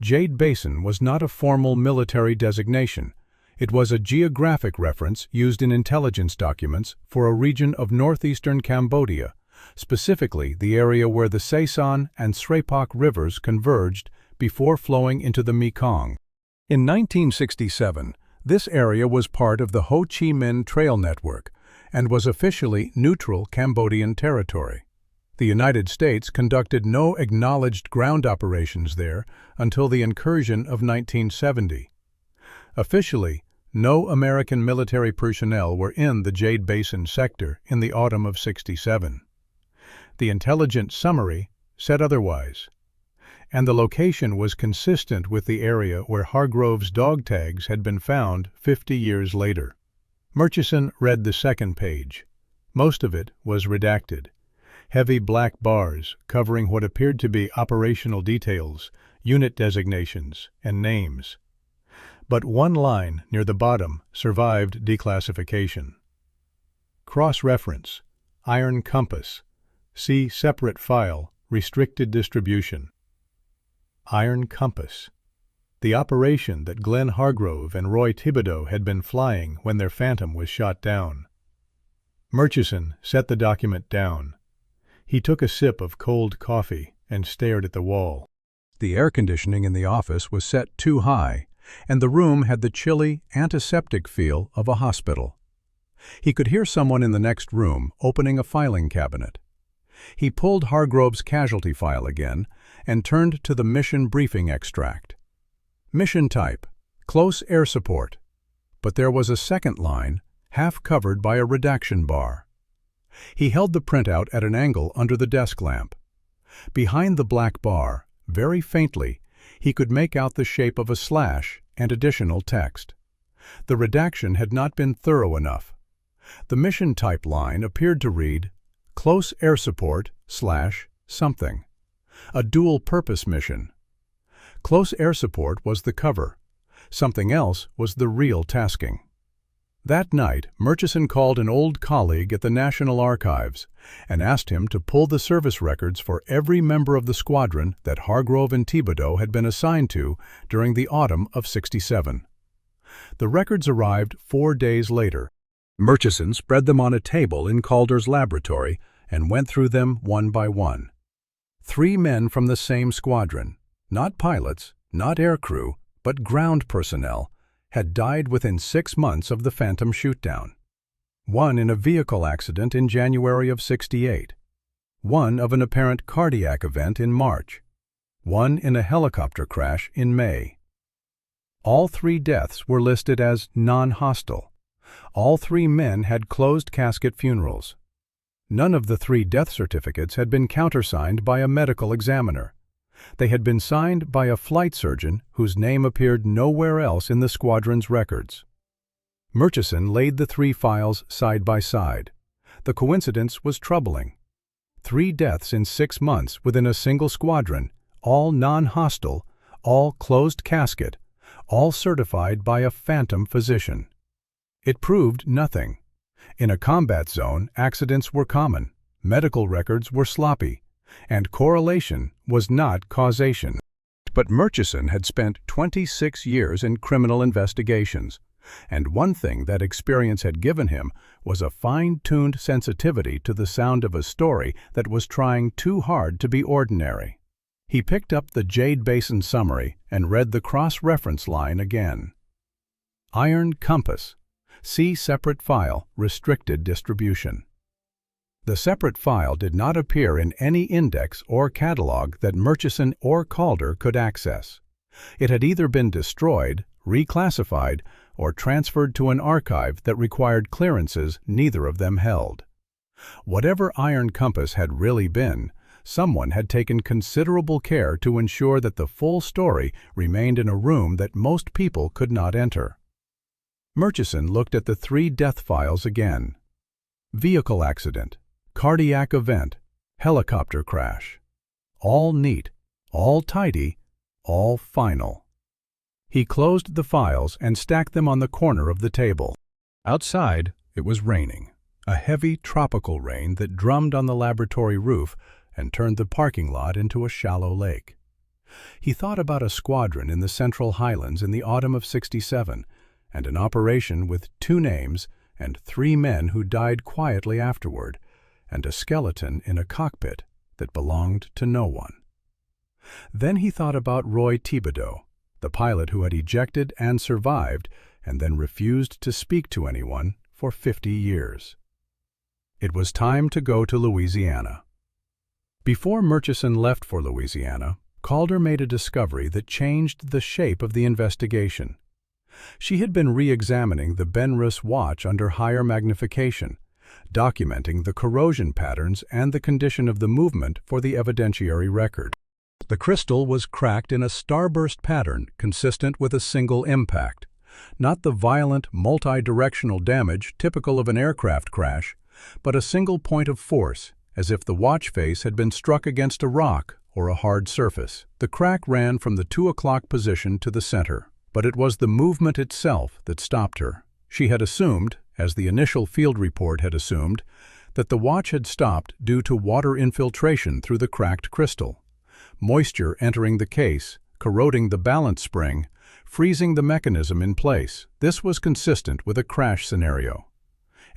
Jade Basin was not a formal military designation. It was a geographic reference used in intelligence documents for a region of northeastern Cambodia, specifically the area where the Sason and Srepak rivers converged before flowing into the Mekong. In 1967, this area was part of the Ho Chi Minh Trail Network and was officially neutral Cambodian territory. The United States conducted no acknowledged ground operations there until the incursion of 1970. Officially, no American military personnel were in the Jade Basin sector in the autumn of '67. The intelligence summary said otherwise, and the location was consistent with the area where Hargrove's dog tags had been found 50 years later. Murchison read the second page. Most of it was redacted. Heavy black bars covering what appeared to be operational details, unit designations, and names. But one line near the bottom survived declassification. Cross-reference, iron compass, see separate file, restricted distribution. Iron compass. The operation that Glenn Hargrove and Roy Thibodeau had been flying when their Phantom was shot down. Murchison set the document down. He took a sip of cold coffee and stared at the wall. The air conditioning in the office was set too high, and the room had the chilly, antiseptic feel of a hospital. He could hear someone in the next room opening a filing cabinet. He pulled Hargrove's casualty file again and turned to the mission briefing extract. Mission type, close air support. But there was a second line, half covered by a redaction bar. He held the printout at an angle under the desk lamp. Behind the black bar, very faintly, he could make out the shape of a slash and additional text. The redaction had not been thorough enough. The mission type line appeared to read, Close Air Support / something. A dual-purpose mission. Close Air Support was the cover. Something else was the real tasking. That night, Murchison called an old colleague at the National Archives and asked him to pull the service records for every member of the squadron that Hargrove and Thibodeau had been assigned to during the autumn of '67. The records arrived 4 days later. Murchison spread them on a table in Calder's laboratory and went through them one by one. 3 men from the same squadron, not pilots, not aircrew, but ground personnel, had died within 6 months of the Phantom shootdown. 1 in a vehicle accident in January of '68. 1 of an apparent cardiac event in March. 1 in a helicopter crash in May. All 3 deaths were listed as non-hostile. All 3 men had closed casket funerals. None of the 3 death certificates had been countersigned by a medical examiner. They had been signed by a flight surgeon whose name appeared nowhere else in the squadron's records. Murchison laid the 3 files side by side. The coincidence was troubling. 3 deaths in 6 months within a single squadron, all non-hostile, all closed casket, all certified by a phantom physician. It proved nothing. In a combat zone, accidents were common, medical records were sloppy, and correlation was not causation. But Murchison had spent 26 years in criminal investigations, and one thing that experience had given him was a fine-tuned sensitivity to the sound of a story that was trying too hard to be ordinary. He picked up the Jade Basin summary and read the cross-reference line again. Iron compass. See separate file, restricted distribution. The separate file did not appear in any index or catalog that Murchison or Calder could access. It had either been destroyed, reclassified, or transferred to an archive that required clearances neither of them held. Whatever Iron Compass had really been, someone had taken considerable care to ensure that the full story remained in a room that most people could not enter. Murchison looked at the 3 death files again. Vehicle accident, cardiac event, helicopter crash. All neat, all tidy, all final. He closed the files and stacked them on the corner of the table. Outside, it was raining, a heavy tropical rain that drummed on the laboratory roof and turned the parking lot into a shallow lake. He thought about a squadron in the Central Highlands in the autumn of '67, and an operation with 2 names and 3 men who died quietly afterward, and a skeleton in a cockpit that belonged to no one. Then he thought about Roy Thibodeau, the pilot who had ejected and survived and then refused to speak to anyone for 50 years. It was time to go to Louisiana. Before Murchison left for Louisiana, Calder made a discovery that changed the shape of the investigation. She had been re-examining the Benrus watch under higher magnification, documenting the corrosion patterns and the condition of the movement for the evidentiary record. The crystal was cracked in a starburst pattern consistent with a single impact, not the violent, multi-directional damage typical of an aircraft crash, but a single point of force, as if the watch face had been struck against a rock or a hard surface. The crack ran from the 2 o'clock position to the center, but it was the movement itself that stopped her. She had assumed, as the initial field report had assumed, that the watch had stopped due to water infiltration through the cracked crystal, moisture entering the case, corroding the balance spring, freezing the mechanism in place. This was consistent with a crash scenario.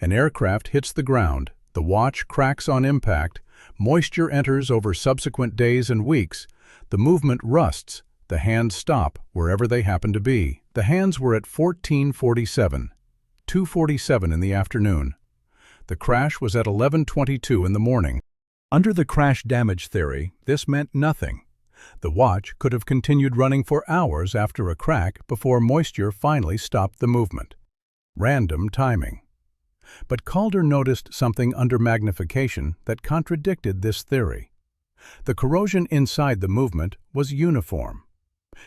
An aircraft hits the ground, the watch cracks on impact, moisture enters over subsequent days and weeks, the movement rusts, the hands stop wherever they happen to be. The hands were at 14:47, 2:47 in the afternoon. The crash was at 11:22 in the morning. Under the crash damage theory, this meant nothing. The watch could have continued running for hours after a crack before moisture finally stopped the movement. Random timing. But Calder noticed something under magnification that contradicted this theory. The corrosion inside the movement was uniform.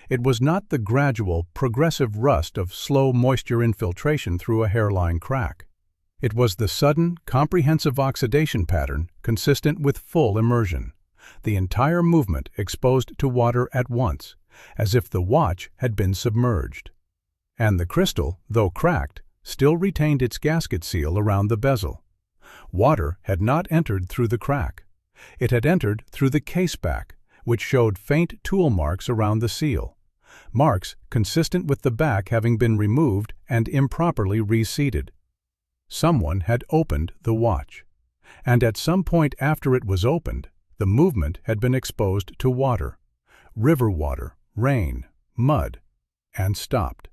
It was not the gradual, progressive rust of slow moisture infiltration through a hairline crack. It was the sudden, comprehensive oxidation pattern consistent with full immersion, the entire movement exposed to water at once, as if the watch had been submerged. And the crystal, though cracked, still retained its gasket seal around the bezel. Water had not entered through the crack. It had entered through the caseback, which showed faint tool marks around the seal, marks consistent with the back having been removed and improperly reseated. Someone had opened the watch, and at some point after it was opened, the movement had been exposed to water, river water, rain, mud, and stopped.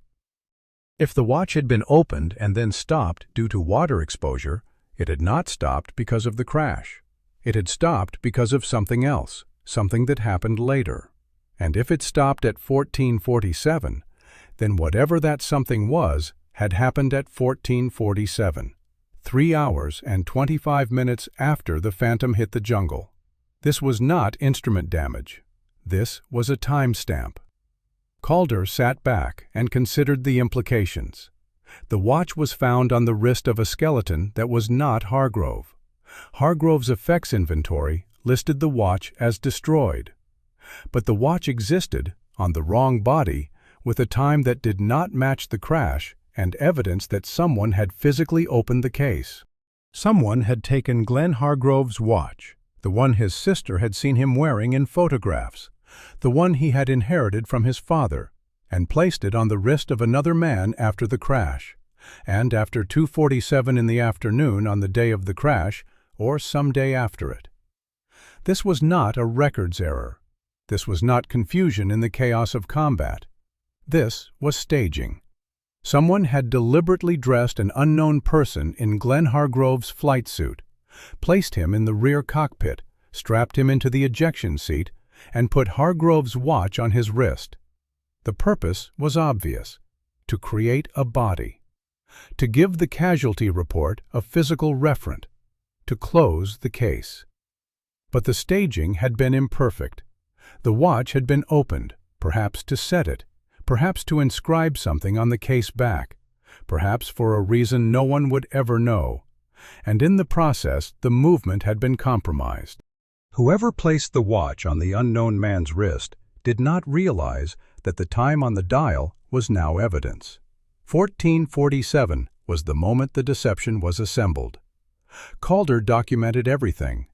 If the watch had been opened and then stopped due to water exposure, it had not stopped because of the crash. It had stopped because of something else, something that happened later. And if it stopped at 14:47, then whatever that something was had happened at 14:47, 3 hours and 25 minutes after the Phantom hit the jungle. This was not instrument damage. This was a timestamp. Calder sat back and considered the implications. The watch was found on the wrist of a skeleton that was not Hargrove. Hargrove's effects inventory listed the watch as destroyed. But the watch existed, on the wrong body, with a time that did not match the crash and evidence that someone had physically opened the case. Someone had taken Glenn Hargrove's watch, the one his sister had seen him wearing in photographs, the one he had inherited from his father, and placed it on the wrist of another man after the crash, and after 2:47 in the afternoon on the day of the crash, or some day after it. This was not a records error. This was not confusion in the chaos of combat. This was staging. Someone had deliberately dressed an unknown person in Glenn Hargrove's flight suit, placed him in the rear cockpit, strapped him into the ejection seat, and put Hargrove's watch on his wrist. The purpose was obvious: to create a body, to give the casualty report a physical referent, to close the case. But the staging had been imperfect. The watch had been opened, perhaps to set it, perhaps to inscribe something on the case back, perhaps for a reason no one would ever know, and in the process the movement had been compromised. Whoever placed the watch on the unknown man's wrist did not realize that the time on the dial was now evidence. 14:47 was the moment the deception was assembled. Calder documented everything.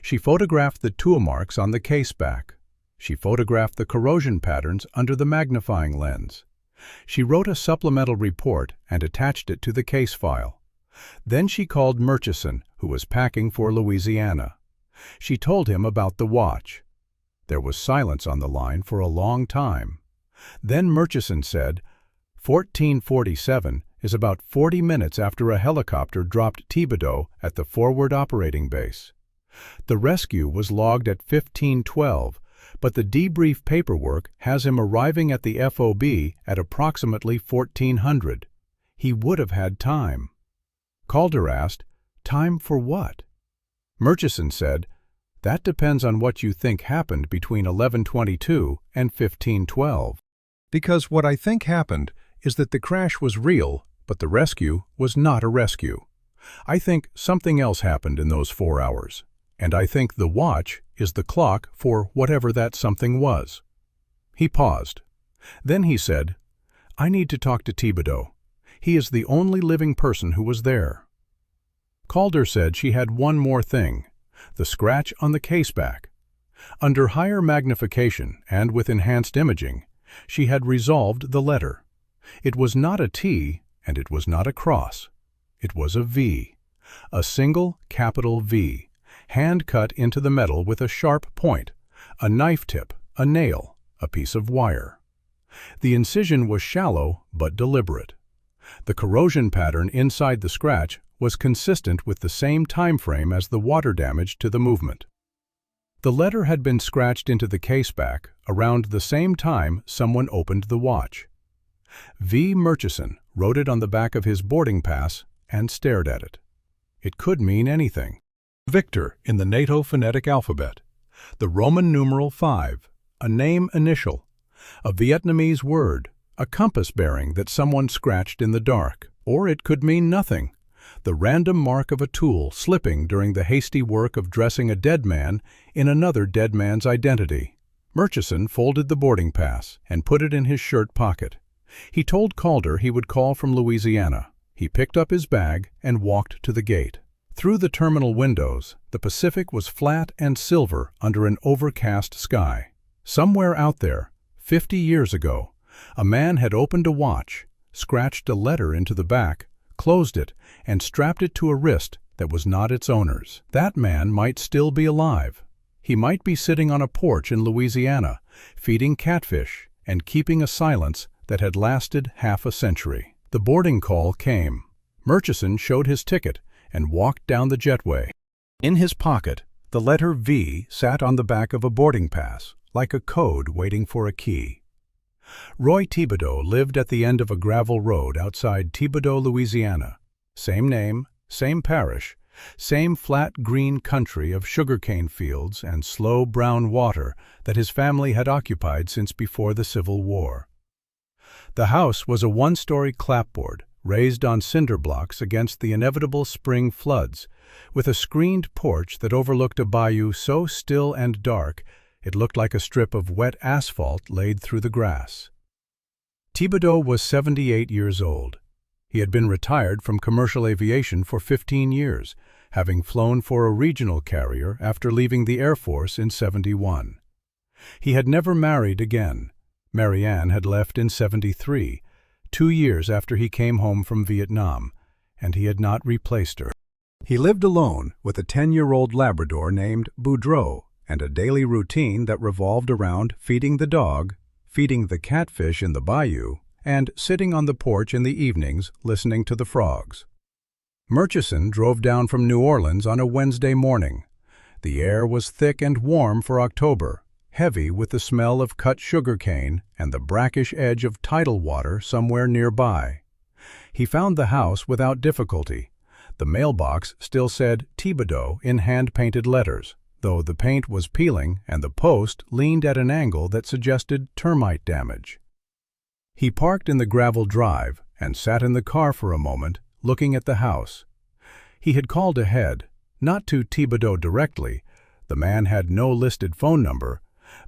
She photographed the tool marks on the case back. She photographed the corrosion patterns under the magnifying lens. She wrote a supplemental report and attached it to the case file. Then she called Murchison, who was packing for Louisiana. She told him about the watch. There was silence on the line for a long time. Then Murchison said, 14:47 is about 40 minutes after a helicopter dropped Thibodeau at the forward operating base. The rescue was logged at 15:12, but the debrief paperwork has him arriving at the FOB at approximately 1400. He would have had time. Calder asked, time for what? Murchison said, that depends on what you think happened between 11:22 and 15:12. Because what I think happened is that the crash was real, but the rescue was not a rescue. I think something else happened in those 4 hours, and I think the watch is the clock for whatever that something was. He paused. Then he said, I need to talk to Thibodeau. He is the only living person who was there. Calder said she had one more thing, the scratch on the case back. Under higher magnification and with enhanced imaging, she had resolved the letter. It was not a T and it was not a cross. It was a V, a single capital V, hand cut into the metal with a sharp point, a knife tip, a nail, a piece of wire. The incision was shallow but deliberate. The corrosion pattern inside the scratch was consistent with the same time frame as the water damage to the movement. The letter had been scratched into the case back around the same time someone opened the watch. V. Murchison wrote it on the back of his boarding pass and stared at it. It could mean anything. Victor in the NATO phonetic alphabet, the Roman numeral 5, a name initial, a Vietnamese word, a compass bearing that someone scratched in the dark, or it could mean nothing. The random mark of a tool slipping during the hasty work of dressing a dead man in another dead man's identity. Murchison folded the boarding pass and put it in his shirt pocket. He told Calder he would call from Louisiana. He picked up his bag and walked to the gate. Through the terminal windows, the Pacific was flat and silver under an overcast sky. Somewhere out there, 50 years ago, a man had opened a watch, scratched a letter into the back, closed it, and strapped it to a wrist that was not its owner's. That man might still be alive. He might be sitting on a porch in Louisiana, feeding catfish and keeping a silence that had lasted half a century. The boarding call came. Murchison showed his ticket and walked down the jetway. In his pocket, the letter V sat on the back of a boarding pass, like a code waiting for a key. Roy Thibodeau lived at the end of a gravel road outside Thibodaux, Louisiana. Same name, same parish, same flat green country of sugarcane fields and slow brown water that his family had occupied since before the Civil War. The house was a one-story clapboard, raised on cinder blocks against the inevitable spring floods, with a screened porch that overlooked a bayou so still and dark it looked like a strip of wet asphalt laid through the grass. Thibodeau was 78 years old. He had been retired from commercial aviation for 15 years, having flown for a regional carrier after leaving the Air Force in '71. He had never married again. Marianne had left in '73, 2 years after he came home from Vietnam, and he had not replaced her. He lived alone with a 10-year-old Labrador named Boudreaux and a daily routine that revolved around feeding the dog, feeding the catfish in the bayou, and sitting on the porch in the evenings listening to the frogs. Murchison drove down from New Orleans on a Wednesday morning. The air was thick and warm for October, heavy with the smell of cut sugar cane and the brackish edge of tidal water somewhere nearby. He found the house without difficulty. The mailbox still said Thibodeau in hand-painted letters, though the paint was peeling and the post leaned at an angle that suggested termite damage. He parked in the gravel drive and sat in the car for a moment, looking at the house. He had called ahead, not to Thibodeau directly, the man had no listed phone number,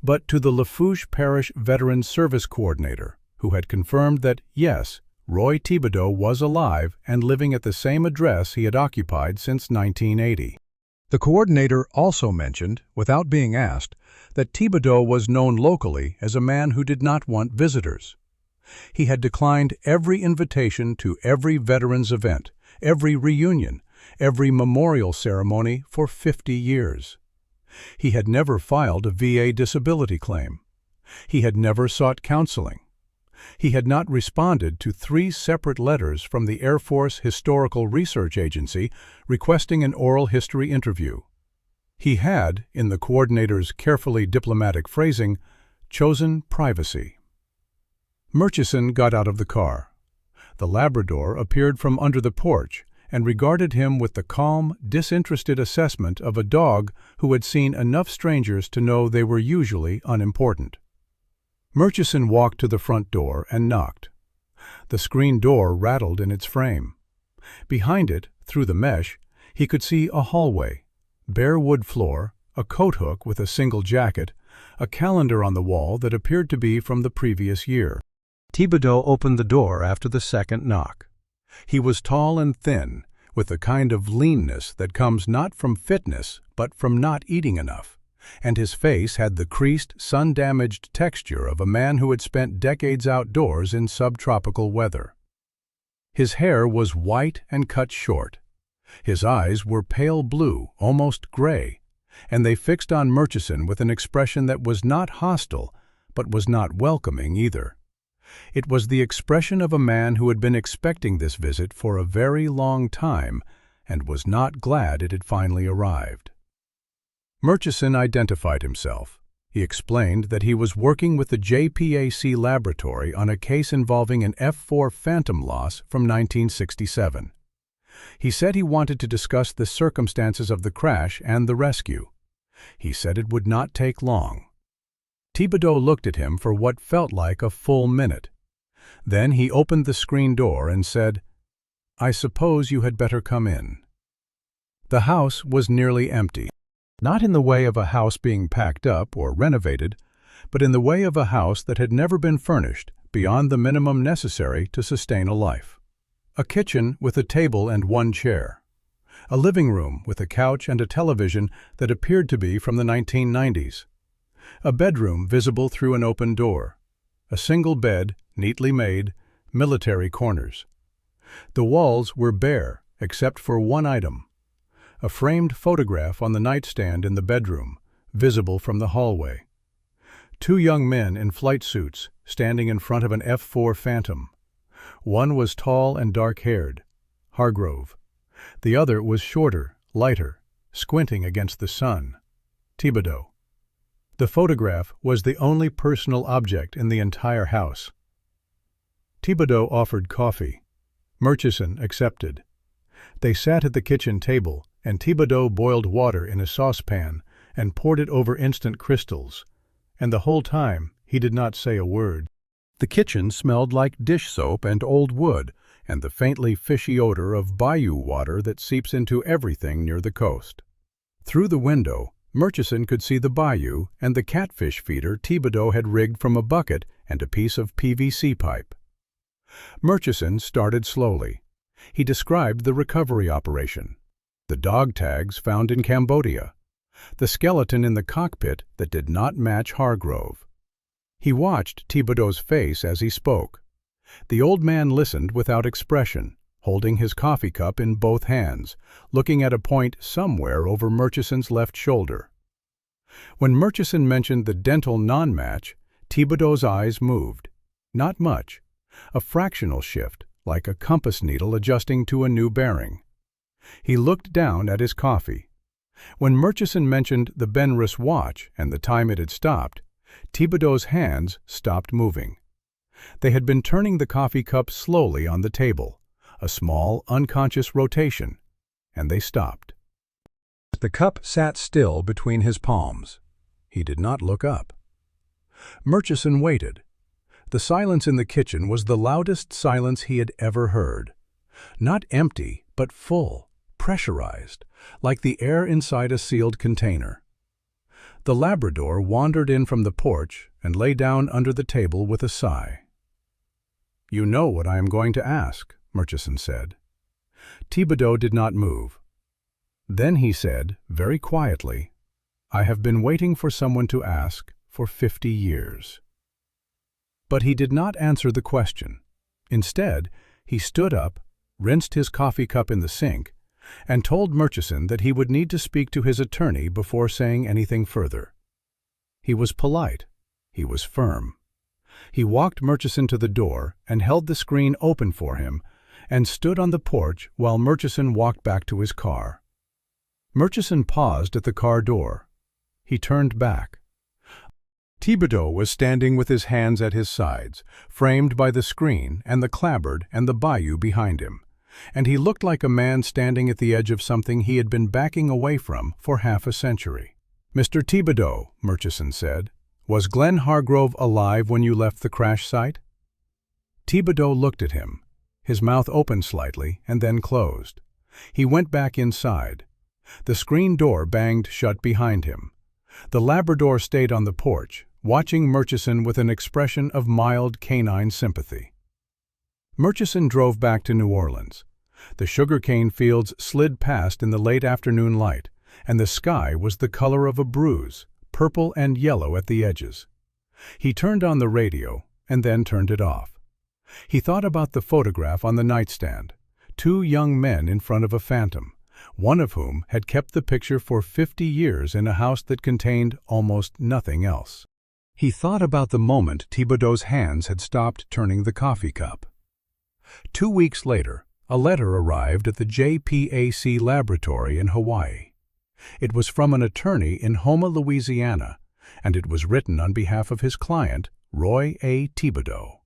but to the Lafourche Parish Veterans Service Coordinator, who had confirmed that, yes, Roy Thibodeau was alive and living at the same address he had occupied since 1980. The coordinator also mentioned, without being asked, that Thibodeau was known locally as a man who did not want visitors. He had declined every invitation to every veterans event, every reunion, every memorial ceremony for 50 years. He had never filed a VA disability claim. He had never sought counseling. He had not responded to 3 separate letters from the Air Force Historical Research Agency requesting an oral history interview. He had, in the coordinator's carefully diplomatic phrasing, chosen privacy. Murchison got out of the car. The Labrador appeared from under the porch and regarded him with the calm, disinterested assessment of a dog who had seen enough strangers to know they were usually unimportant. Murchison walked to the front door and knocked. The screen door rattled in its frame. Behind it, through the mesh, he could see a hallway, bare wood floor, a coat hook with a single jacket, a calendar on the wall that appeared to be from the previous year. Thibodeau opened the door after the second knock. He was tall and thin, with the kind of leanness that comes not from fitness but from not eating enough, and his face had the creased, sun-damaged texture of a man who had spent decades outdoors in subtropical weather. His hair was white and cut short. His eyes were pale blue, almost gray, and they fixed on Murchison with an expression that was not hostile but was not welcoming either. It was the expression of a man who had been expecting this visit for a very long time and was not glad it had finally arrived. Murchison identified himself. He explained that he was working with the JPAC laboratory on a case involving an F-4 Phantom loss from 1967. He said he wanted to discuss the circumstances of the crash and the rescue. He said it would not take long. Thibodeau looked at him for what felt like a full minute. Then he opened the screen door and said, "I suppose you had better come in." The house was nearly empty. Not in the way of a house being packed up or renovated, but in the way of a house that had never been furnished beyond the minimum necessary to sustain a life. A kitchen with a table and 1 chair. A living room with a couch and a television that appeared to be from the 1990s. A bedroom visible through an open door. A single bed, neatly made, military corners. The walls were bare except for one item. A framed photograph on the nightstand in the bedroom, visible from the hallway. 2 young men in flight suits standing in front of an F-4 Phantom. One was tall and dark-haired, Hargrove. The other was shorter, lighter, squinting against the sun, Thibodeau. The photograph was the only personal object in the entire house. Thibodeau offered coffee. Murchison accepted. They sat at the kitchen table, and Thibodeau boiled water in a saucepan and poured it over instant crystals, and the whole time he did not say a word. The kitchen smelled like dish soap and old wood, and the faintly fishy odor of bayou water that seeps into everything near the coast. Through the window, Murchison could see the bayou and the catfish feeder Thibodeau had rigged from a bucket and a piece of PVC pipe. Murchison started slowly. He described the recovery operation, the dog tags found in Cambodia, the skeleton in the cockpit that did not match Hargrove. He watched Thibodeau's face as he spoke. The old man listened without expression, holding his coffee cup in both hands, looking at a point somewhere over Murchison's left shoulder. When Murchison mentioned the dental non-match, Thibodeau's eyes moved. Not much. A fractional shift, like a compass needle adjusting to a new bearing. He looked down at his coffee. When Murchison mentioned the Benrus watch and the time it had stopped, Thibodeau's hands stopped moving. They had been turning the coffee cup slowly on the table, a small, unconscious rotation, and they stopped. The cup sat still between his palms. He did not look up. Murchison waited. The silence in the kitchen was the loudest silence he had ever heard. Not empty, but full, pressurized, like the air inside a sealed container. The Labrador wandered in from the porch and lay down under the table with a sigh. "You know what I am going to ask," Murchison said. Thibodeau did not move. Then he said, very quietly, "I have been waiting for someone to ask for 50 years." But he did not answer the question. Instead, he stood up, rinsed his coffee cup in the sink, and told Murchison that he would need to speak to his attorney before saying anything further. He was polite. He was firm. He walked Murchison to the door and held the screen open for him and stood on the porch while Murchison walked back to his car. Murchison paused at the car door. He turned back. Thibodeau was standing with his hands at his sides, framed by the screen and the clapboard and the bayou behind him, and he looked like a man standing at the edge of something he had been backing away from for half a century. "Mr. Thibodeau," Murchison said, "was Glenn Hargrove alive when you left the crash site?" Thibodeau looked at him. His mouth opened slightly and then closed. He went back inside. The screen door banged shut behind him. The Labrador stayed on the porch, watching Murchison with an expression of mild canine sympathy. Murchison drove back to New Orleans. The sugarcane fields slid past in the late afternoon light, and the sky was the color of a bruise, purple and yellow at the edges. He turned on the radio and then turned it off. He thought about the photograph on the nightstand, 2 young men in front of a phantom, one of whom had kept the picture for 50 years in a house that contained almost nothing else. He thought about the moment Thibodeau's hands had stopped turning the coffee cup. 2 weeks later, a letter arrived at the JPAC laboratory in Hawaii. It was from an attorney in Houma, Louisiana, and it was written on behalf of his client, Roy A. Thibodeau.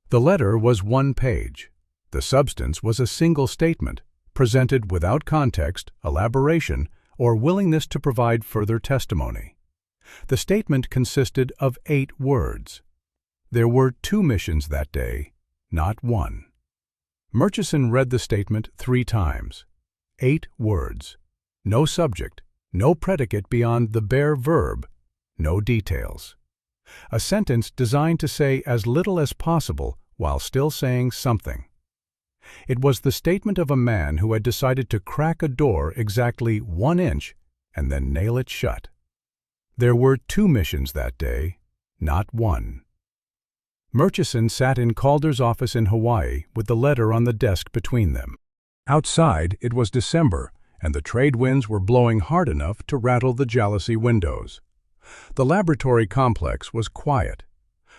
The letter was 1 page. The substance was a single statement, presented without context, elaboration, or willingness to provide further testimony. The statement consisted of 8 words. There were 2 missions that day, not 1. Murchison read the statement 3 times. 8 words. No subject, no predicate beyond the bare verb, no details. A sentence designed to say as little as possible while still saying something. It was the statement of a man who had decided to crack a door exactly 1 inch and then nail it shut. There were 2 missions that day, not 1. Murchison sat in Calder's office in Hawaii with the letter on the desk between them. Outside, it was December, and the trade winds were blowing hard enough to rattle the jalousie windows. The laboratory complex was quiet.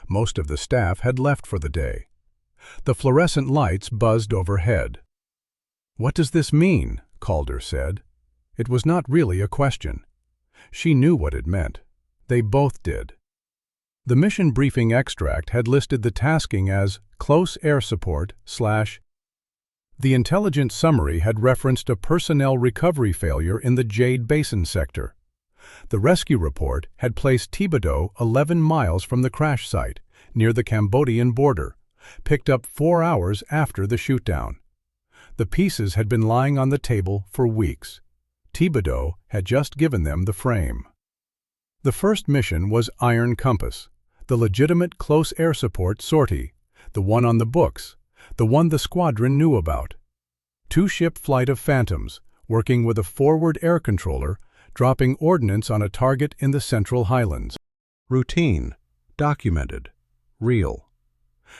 Most of the staff had left for the day. The fluorescent lights buzzed overhead. "What does this mean?" Calder said. It was not really a question. She knew what it meant. They both did. The mission briefing extract had listed the tasking as close air support / The intelligence summary had referenced a personnel recovery failure in the Jade Basin sector. The rescue report had placed Thibodeau 11 miles from the crash site, near the Cambodian border, picked up 4 hours after the shootdown. The pieces had been lying on the table for weeks. Thibodeau had just given them the frame. The first mission was Iron Compass, the legitimate close air support sortie, the one on the books, the one the squadron knew about. Two-ship flight of Phantoms, working with a forward air controller, dropping ordnance on a target in the Central Highlands. Routine, documented, real.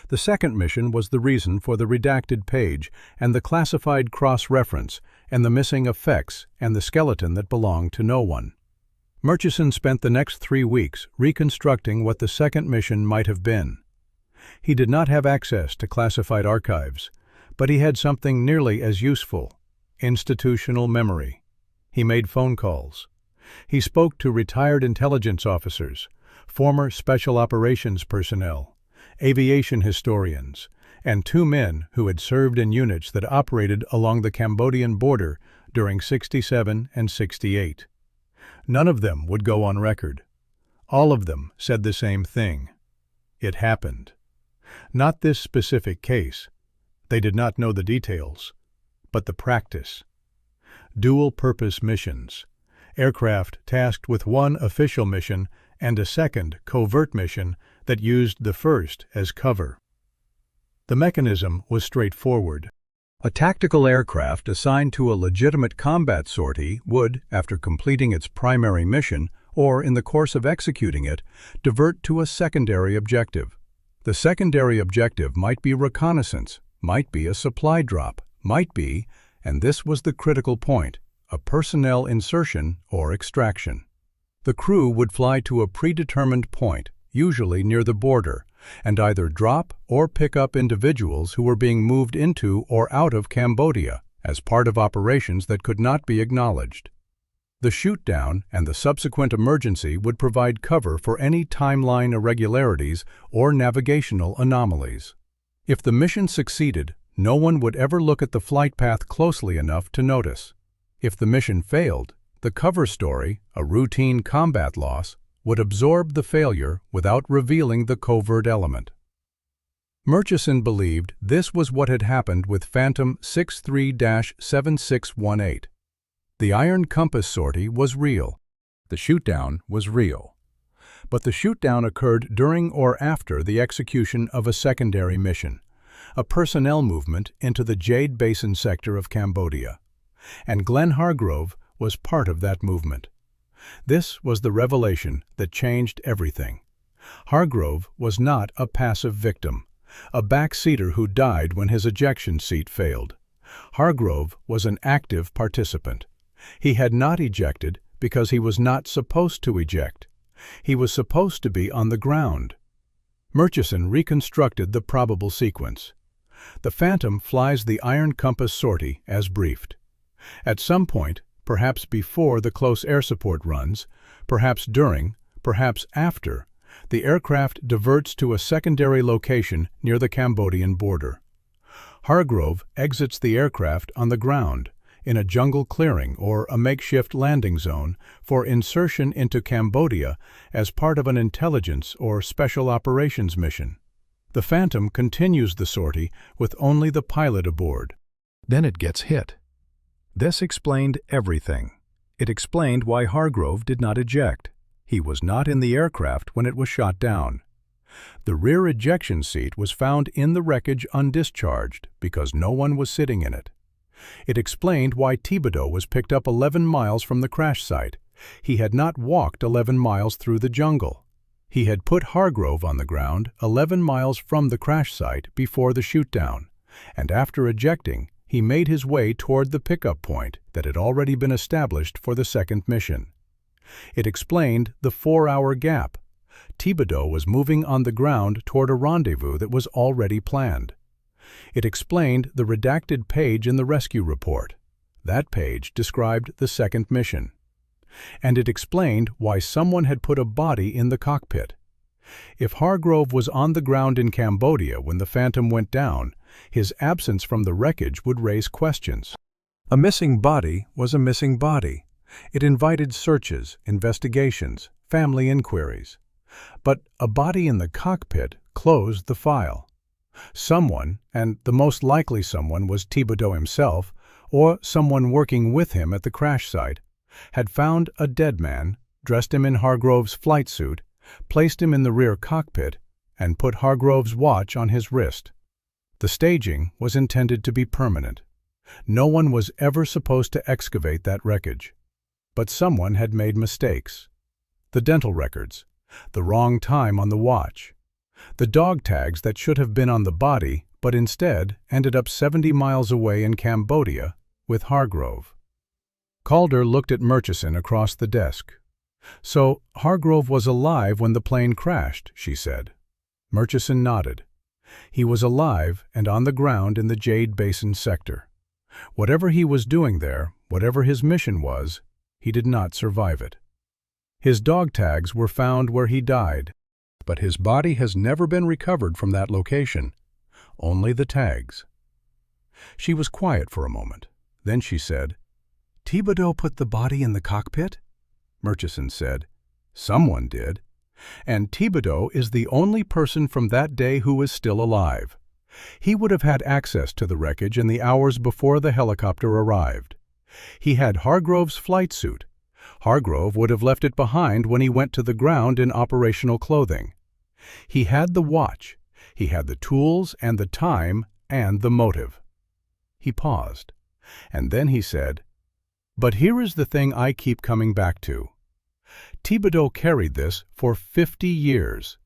The second mission was the reason for the redacted page and the classified cross-reference and the missing effects and the skeleton that belonged to no one. Murchison spent the next 3 weeks reconstructing what the second mission might have been. He did not have access to classified archives, but he had something nearly as useful: institutional memory. He made phone calls. He spoke to retired intelligence officers, former special operations personnel, aviation historians, and 2 men who had served in units that operated along the Cambodian border during '67 and '68. None of them would go on record. All of them said the same thing. It happened. Not this specific case. They did not know the details, but the practice. Dual-purpose missions. Aircraft tasked with one official mission and a second covert mission that used the first as cover. The mechanism was straightforward. A tactical aircraft assigned to a legitimate combat sortie would, after completing its primary mission, or in the course of executing it, divert to a secondary objective. The secondary objective might be reconnaissance, might be a supply drop, might be, and this was the critical point, a personnel insertion or extraction. The crew would fly to a predetermined point, usually near the border, and either drop or pick up individuals who were being moved into or out of Cambodia as part of operations that could not be acknowledged. The shoot-down and the subsequent emergency would provide cover for any timeline irregularities or navigational anomalies. If the mission succeeded, no one would ever look at the flight path closely enough to notice. If the mission failed, the cover story, a routine combat loss, would absorb the failure without revealing the covert element. Murchison believed this was what had happened with Phantom 63-7618. The Iron Compass sortie was real. The shoot-down was real. But the shoot-down occurred during or after the execution of a secondary mission, a personnel movement into the Jade Basin sector of Cambodia. And Glenn Hargrove was part of that movement. This was the revelation that changed everything. Hargrove was not a passive victim, a backseater who died when his ejection seat failed. Hargrove was an active participant. He had not ejected because he was not supposed to eject. He was supposed to be on the ground. Murchison reconstructed the probable sequence. The Phantom flies the Iron Compass sortie as briefed. At some point, perhaps before the close air support runs, perhaps during, perhaps after, the aircraft diverts to a secondary location near the Cambodian border. Hargrove exits the aircraft on the ground, in a jungle clearing or a makeshift landing zone, for insertion into Cambodia as part of an intelligence or special operations mission. The Phantom continues the sortie with only the pilot aboard. Then it gets hit. This explained everything. It explained why Hargrove did not eject. He was not in the aircraft when it was shot down. The rear ejection seat was found in the wreckage undischarged because no one was sitting in it. It explained why Thibodeau was picked up 11 miles from the crash site. He had not walked 11 miles through the jungle. He had put Hargrove on the ground 11 miles from the crash site before the shoot-down, and after ejecting, he made his way toward the pickup point that had already been established for the second mission. It explained the 4-hour gap. Thibodeau was moving on the ground toward a rendezvous that was already planned. It explained the redacted page in the rescue report. That page described the second mission. And it explained why someone had put a body in the cockpit. If Hargrove was on the ground in Cambodia when the Phantom went down, his absence from the wreckage would raise questions. A missing body was a missing body. It invited searches, investigations, family inquiries. But a body in the cockpit closed the file. Someone, and the most likely someone was Thibodeau himself, or someone working with him at the crash site, had found a dead man, dressed him in Hargrove's flight suit, placed him in the rear cockpit, and put Hargrove's watch on his wrist. The staging was intended to be permanent. No one was ever supposed to excavate that wreckage. But someone had made mistakes. The dental records, the wrong time on the watch, the dog tags that should have been on the body but instead ended up 70 miles away in Cambodia with Hargrove. Calder looked at Murchison across the desk. "So Hargrove was alive when the plane crashed," she said. Murchison nodded. He was alive and on the ground in the Jade Basin sector. Whatever he was doing there, whatever his mission was, he did not survive it. His dog tags were found where he died, but his body has never been recovered from that location. Only the tags. She was quiet for a moment. Then she said, "Thibodeau put the body in the cockpit?" Murchison said, "Someone did. And Thibodeau is the only person from that day who is still alive. He would have had access to the wreckage in the hours before the helicopter arrived. He had Hargrove's flight suit. Hargrove would have left it behind when he went to the ground in operational clothing. He had the watch. He had the tools and the time and the motive." He paused, and then he said, "But here is the thing I keep coming back to. Thibodeau carried this for 50 years.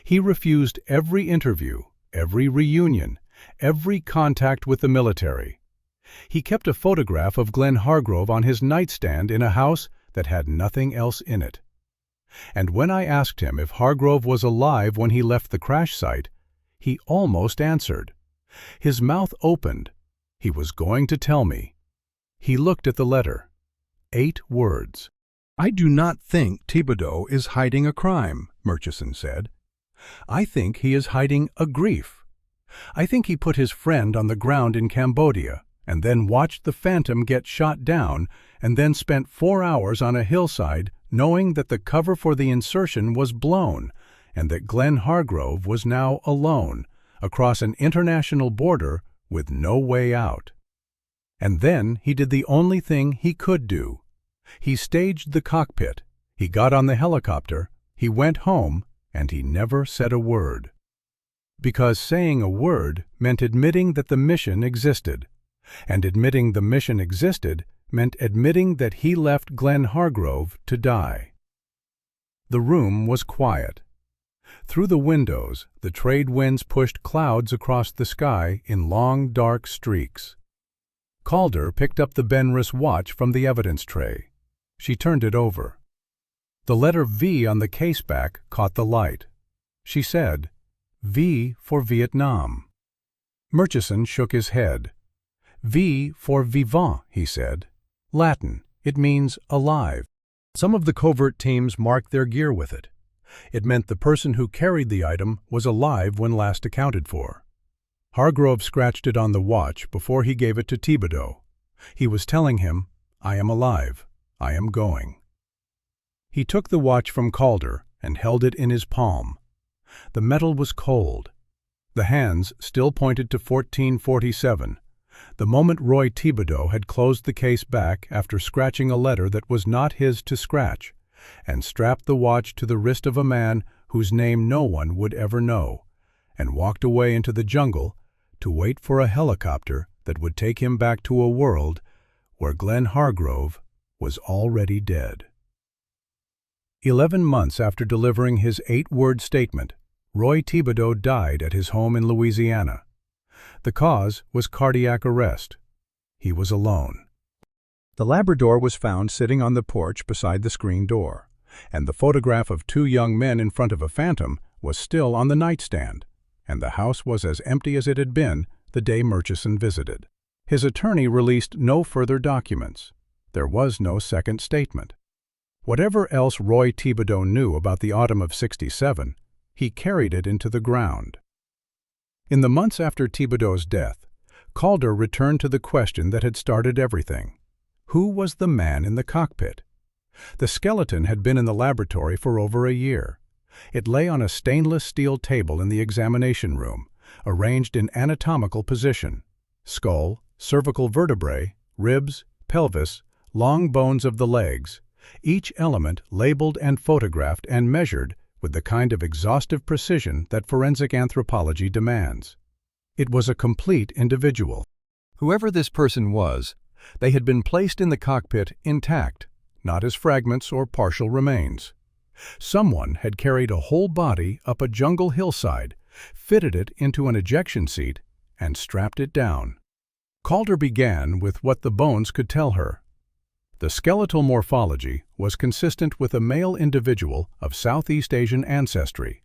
He refused every interview, every reunion, every contact with the military. He kept a photograph of Glenn Hargrove on his nightstand in a house that had nothing else in it. And when I asked him if Hargrove was alive when he left the crash site, he almost answered. His mouth opened. He was going to tell me. He looked at the letter. 8 words. "I do not think Thibodeau is hiding a crime," Murchison said. "I think he is hiding a grief. I think he put his friend on the ground in Cambodia and then watched the Phantom get shot down and then spent 4 hours on a hillside knowing that the cover for the insertion was blown and that Glenn Hargrove was now alone across an international border with no way out. And then he did the only thing he could do. He staged the cockpit, he got on the helicopter, he went home, and he never said a word. Because saying a word meant admitting that the mission existed, and admitting the mission existed meant admitting that he left Glenn Hargrove to die." The room was quiet. Through the windows, the trade winds pushed clouds across the sky in long, dark streaks. Calder picked up the Benris watch from the evidence tray. She turned it over. The letter V on the caseback caught the light. She said, "V for Vietnam." Murchison shook his head. "V for vivant," he said. "Latin. It means alive." Some of the covert teams marked their gear with it. It meant the person who carried the item was alive when last accounted for. Hargrove scratched it on the watch before he gave it to Thibodeau. He was telling him, "I am alive. I am going." He took the watch from Calder and held it in his palm. The metal was cold. The hands still pointed to 1447, the moment Roy Thibodeau had closed the case back after scratching a letter that was not his to scratch, and strapped the watch to the wrist of a man whose name no one would ever know, and walked away into the jungle to wait for a helicopter that would take him back to a world where Glenn Hargrove was already dead. 11 months after delivering his 8-word statement, Roy Thibodeau died at his home in Louisiana. The cause was cardiac arrest. He was alone. The Labrador was found sitting on the porch beside the screen door, and the photograph of 2 young men in front of a Phantom was still on the nightstand, and the house was as empty as it had been the day Murchison visited. His attorney released no further documents. There was no second statement. Whatever else Roy Thibodeau knew about the autumn of '67, he carried it into the ground. In the months after Thibodeau's death, Calder returned to the question that had started everything. Who was the man in the cockpit? The skeleton had been in the laboratory for over a year. It lay on a stainless steel table in the examination room, arranged in anatomical position: skull, cervical vertebrae, ribs, pelvis, long bones of the legs, each element labeled and photographed and measured with the kind of exhaustive precision that forensic anthropology demands. It was a complete individual. Whoever this person was, they had been placed in the cockpit intact, not as fragments or partial remains. Someone had carried a whole body up a jungle hillside, fitted it into an ejection seat, and strapped it down. Calder began with what the bones could tell her. The skeletal morphology was consistent with a male individual of Southeast Asian ancestry,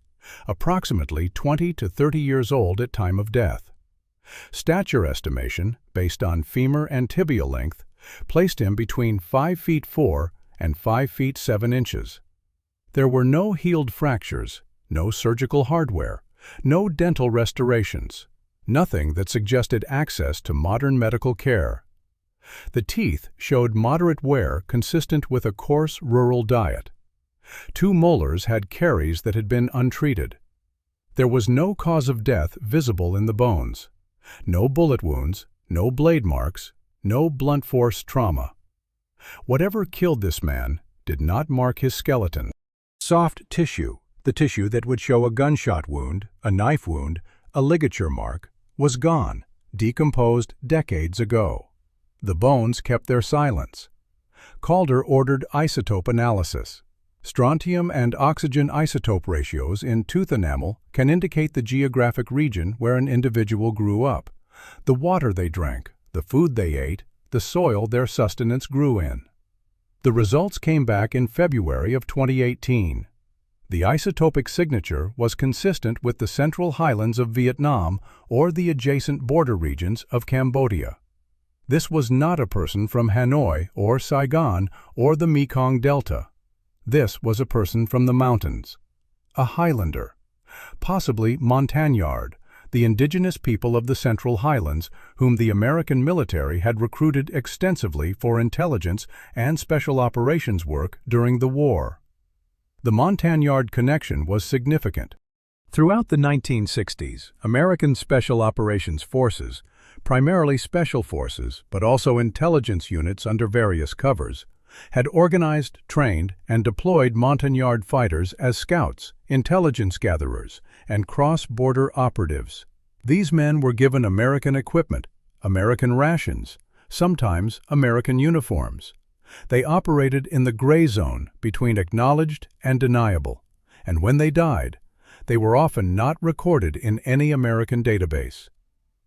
approximately 20 to 30 years old at time of death. Stature estimation, based on femur and tibial length, placed him between 5 feet 4 and 5 feet 7 inches. There were no healed fractures, no surgical hardware, no dental restorations, nothing that suggested access to modern medical care. The teeth showed moderate wear consistent with a coarse rural diet. 2 molars had caries that had been untreated. There was no cause of death visible in the bones. No bullet wounds, no blade marks, no blunt force trauma. Whatever killed this man did not mark his skeleton. Soft tissue, the tissue that would show a gunshot wound, a knife wound, a ligature mark, was gone, decomposed decades ago. The bones kept their silence. Calder ordered isotope analysis. Strontium and oxygen isotope ratios in tooth enamel can indicate the geographic region where an individual grew up, the water they drank, the food they ate, the soil their sustenance grew in. The results came back in February of 2018. The isotopic signature was consistent with the Central Highlands of Vietnam or the adjacent border regions of Cambodia. This was not a person from Hanoi or Saigon or the Mekong Delta. This was a person from the mountains, a Highlander, possibly Montagnard, the indigenous people of the Central Highlands whom the American military had recruited extensively for intelligence and special operations work during the war. The Montagnard connection was significant. Throughout the 1960s, American Special Operations Forces, primarily special forces but also intelligence units under various covers, had organized, trained, and deployed Montagnard fighters as scouts, intelligence gatherers, and cross-border operatives. These men were given American equipment, American rations, sometimes American uniforms. They operated in the gray zone between acknowledged and deniable, and when they died, they were often not recorded in any American database.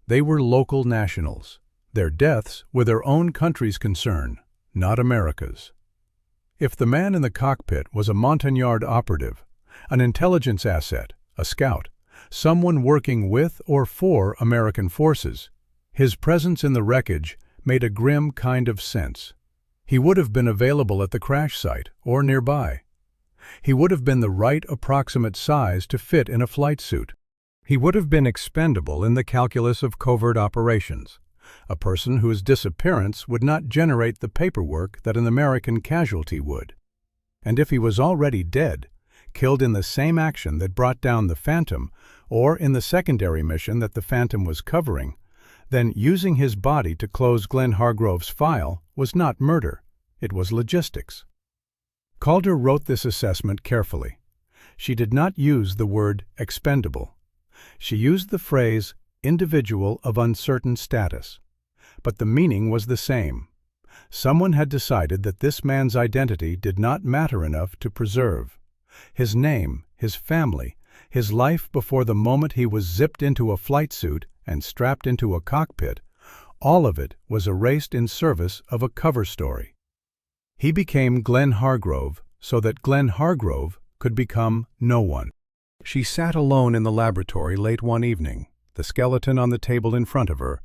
They were local nationals. Their deaths were their own country's concern, not America's. If the man in the cockpit was a Montagnard operative, an intelligence asset, a scout, someone working with or for American forces, his presence in the wreckage made a grim kind of sense. He would have been available at the crash site or nearby. He would have been the right approximate size to fit in a flight suit. He would have been expendable in the calculus of covert operations, a person whose disappearance would not generate the paperwork that an American casualty would. And if he was already dead, killed in the same action that brought down the Phantom, or in the secondary mission that the Phantom was covering, then using his body to close Glenn Hargrove's file was not murder, it was logistics. Calder wrote this assessment carefully. She did not use the word expendable. She used the phrase individual of uncertain status. But the meaning was the same. Someone had decided that this man's identity did not matter enough to preserve. His name, his family, his life before the moment he was zipped into a flight suit and strapped into a cockpit, all of it was erased in service of a cover story. He became Glenn Hargrove so that Glenn Hargrove could become no one. She sat alone in the laboratory late one evening, the skeleton on the table in front of her,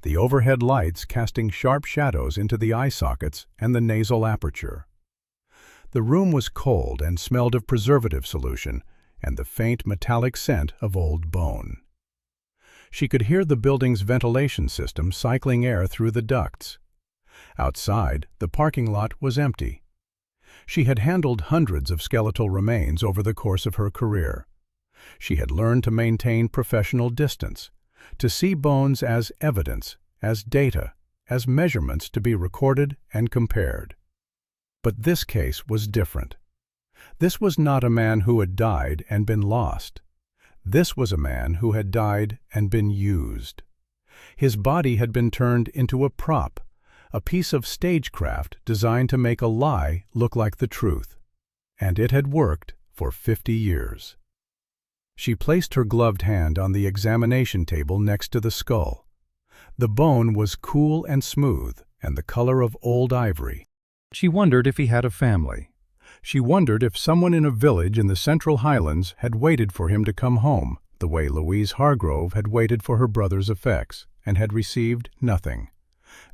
the overhead lights casting sharp shadows into the eye sockets and the nasal aperture. The room was cold and smelled of preservative solution and the faint metallic scent of old bone. She could hear the building's ventilation system cycling air through the ducts. Outside, the parking lot was empty. She had handled hundreds of skeletal remains over the course of her career. She had learned to maintain professional distance, to see bones as evidence, as data, as measurements to be recorded and compared. But this case was different. This was not a man who had died and been lost. This was a man who had died and been used. His body had been turned into a prop, a piece of stagecraft designed to make a lie look like the truth. And it had worked for 50 years. She placed her gloved hand on the examination table next to the skull. The bone was cool and smooth, and the color of old ivory. She wondered if he had a family. She wondered if someone in a village in the Central Highlands had waited for him to come home, the way Louise Hargrove had waited for her brother's effects, and had received nothing.